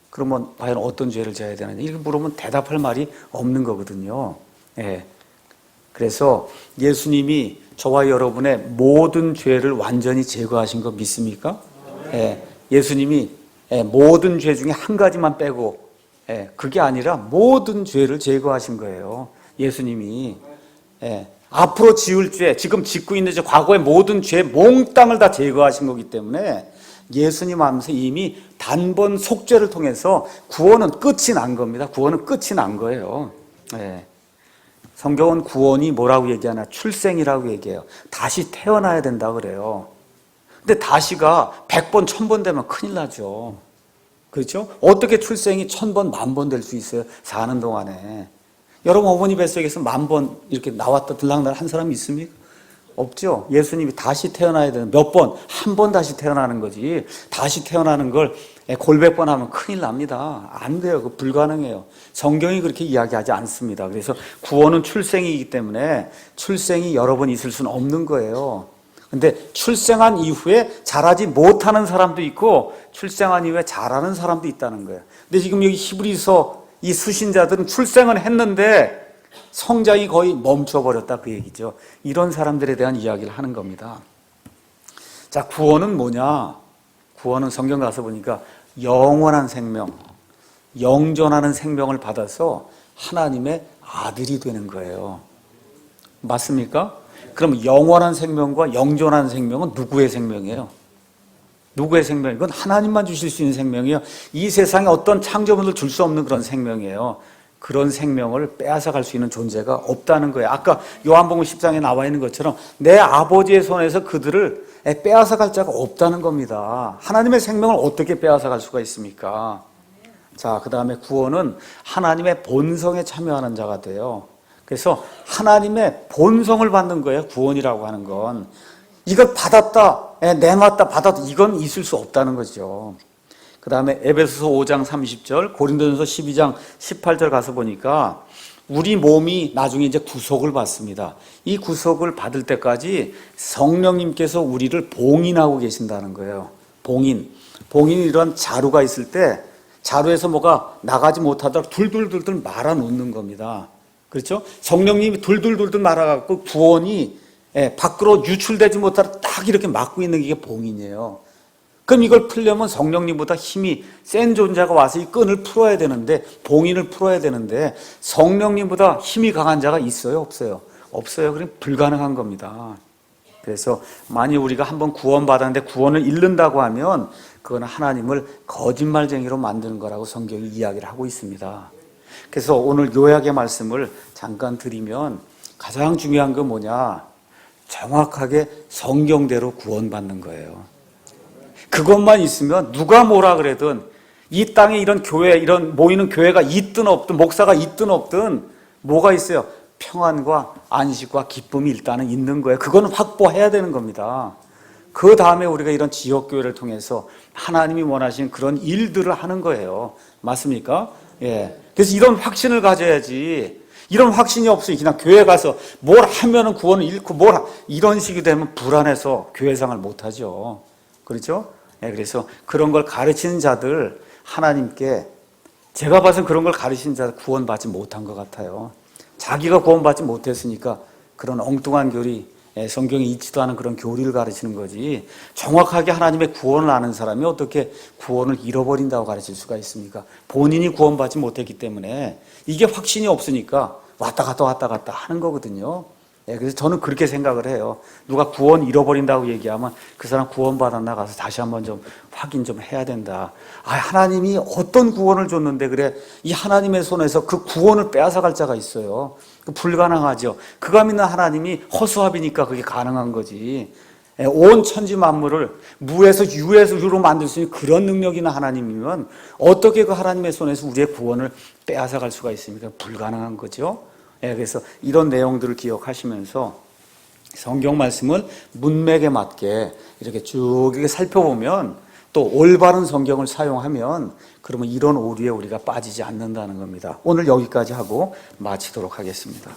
그러면 과연 어떤 죄를 져야 되느냐 이렇게 물으면 대답할 말이 없는 거거든요. 그래서 예수님이 저와 여러분의 모든 죄를 완전히 제거하신 거 믿습니까? 예수님이 모든 죄 중에 한 가지만 빼고 그게 아니라 모든 죄를 제거하신 거예요. 예수님이 앞으로 지을 죄, 지금 짓고 있는 죄, 과거의 모든 죄 몽땅을 다 제거하신 거기 때문에 예수님 하면서 이미 단번 속죄를 통해서 구원은 끝이 난 겁니다. 구원은 끝이 난 거예요. 성경은 구원이 뭐라고 얘기하나? 출생이라고 얘기해요. 다시 태어나야 된다 그래요. 근데 다시가 100번, 1000번 되면 큰일 나죠. 그렇죠? 어떻게 출생이 1000번, 10,000번 될 수 있어요? 사는 동안에. 여러분 어머니 뱃속에서 10,000번 이렇게 나왔다 들락날 한 사람이 있습니까? 없죠. 예수님이 다시 태어나야 되는 몇 번, 한 번 다시 태어나는 거지. 다시 태어나는 걸 골백 번 하면 큰일 납니다. 안 돼요. 그거 불가능해요. 성경이 그렇게 이야기하지 않습니다. 그래서 구원은 출생이기 때문에 출생이 여러 번 있을 수는 없는 거예요. 근데 출생한 이후에 자라지 못하는 사람도 있고 출생한 이후에 자라는 사람도 있다는 거예요. 근데 지금 여기 히브리서 이 수신자들은 출생은 했는데 성장이 거의 멈춰버렸다 그 얘기죠. 이런 사람들에 대한 이야기를 하는 겁니다. 자, 구원은 뭐냐? 구원은 성경 가서 보니까 영원한 생명, 영존하는 생명을 받아서 하나님의 아들이 되는 거예요. 맞습니까? 그럼 영원한 생명과 영존하는 생명은 누구의 생명이에요? 누구의 생명이에요? 이건 하나님만 주실 수 있는 생명이에요. 이 세상에 어떤 창조물을 줄 수 없는 그런 생명이에요. 그런 생명을 빼앗아갈 수 있는 존재가 없다는 거예요. 아까 요한복음 10장에 나와 있는 것처럼 내 아버지의 손에서 그들을 빼앗아갈 자가 없다는 겁니다. 하나님의 생명을 어떻게 빼앗아갈 수가 있습니까? 자, 그 다음에 구원은 하나님의 본성에 참여하는 자가 돼요. 그래서 하나님의 본성을 받는 거예요. 구원이라고 하는 건. 이걸 받았다, 내놨다, 받았다, 이건 있을 수 없다는 거죠. 그 다음에 에베소서 5장 30절, 고린도전서 12장 18절 가서 보니까 우리 몸이 나중에 이제 구속을 받습니다. 이 구속을 받을 때까지 성령님께서 우리를 봉인하고 계신다는 거예요. 봉인. 봉인이 이런 자루가 있을 때 자루에서 뭐가 나가지 못하도록 둘둘둘둘 말아 놓는 겁니다. 그렇죠? 성령님이 둘둘둘둘 말아갖고 구원이 밖으로 유출되지 못하도록 딱 이렇게 막고 있는 게 봉인이에요. 그럼 이걸 풀려면 성령님보다 힘이 센 존재가 와서 이 끈을 풀어야 되는데, 봉인을 풀어야 되는데 성령님보다 힘이 강한 자가 있어요? 없어요? 없어요. 그럼 불가능한 겁니다. 그래서 만약 우리가 한번 구원받았는데 구원을 잃는다고 하면 그건 하나님을 거짓말쟁이로 만드는 거라고 성경이 이야기를 하고 있습니다. 그래서 오늘 요약의 말씀을 잠깐 드리면 가장 중요한 건 뭐냐? 정확하게 성경대로 구원받는 거예요. 그것만 있으면 누가 뭐라 그래든 이 땅에 이런 교회, 이런 모이는 교회가 있든 없든 목사가 있든 없든 뭐가 있어요? 평안과 안식과 기쁨이 일단은 있는 거예요. 그거는 확보해야 되는 겁니다. 그 다음에 우리가 이런 지역교회를 통해서 하나님이 원하시는 그런 일들을 하는 거예요. 맞습니까? 그래서 이런 확신을 가져야지. 이런 확신이 없으니 그냥 교회 가서 뭘 하면은 구원을 잃고 이런 식이 되면 불안해서 교회 생활 못 하죠. 그렇죠? 그래서 그런 걸 가르치는 자들 하나님께 제가 봐서 그런 걸 가르치는 자들 구원받지 못한 것 같아요. 자기가 구원받지 못했으니까 그런 엉뚱한 교리, 성경에 있지도 않은 그런 교리를 가르치는 거지 정확하게 하나님의 구원을 아는 사람이 어떻게 구원을 잃어버린다고 가르칠 수가 있습니까? 본인이 구원받지 못했기 때문에 이게 확신이 없으니까 왔다 갔다 하는 거거든요. 그래서 저는 그렇게 생각을 해요. 누가 구원 잃어버린다고 얘기하면 그 사람 구원받았나 가서 다시 한번 좀 확인 좀 해야 된다. 하나님이 어떤 구원을 줬는데 그래 이 하나님의 손에서 그 구원을 빼앗아갈 자가 있어요. 불가능하죠. 그가 믿는 하나님이 허수아비니까 그게 가능한 거지. 온 천지 만물을 무에서 유로 만들 수 있는 그런 능력 있는 하나님이면 어떻게 그 하나님의 손에서 우리의 구원을 빼앗아갈 수가 있습니까? 불가능한 거죠. 그래서 이런 내용들을 기억하시면서 성경 말씀을 문맥에 맞게 이렇게 쭉 이렇게 살펴보면 또 올바른 성경을 사용하면 그러면 이런 오류에 우리가 빠지지 않는다는 겁니다. 오늘 여기까지 하고 마치도록 하겠습니다.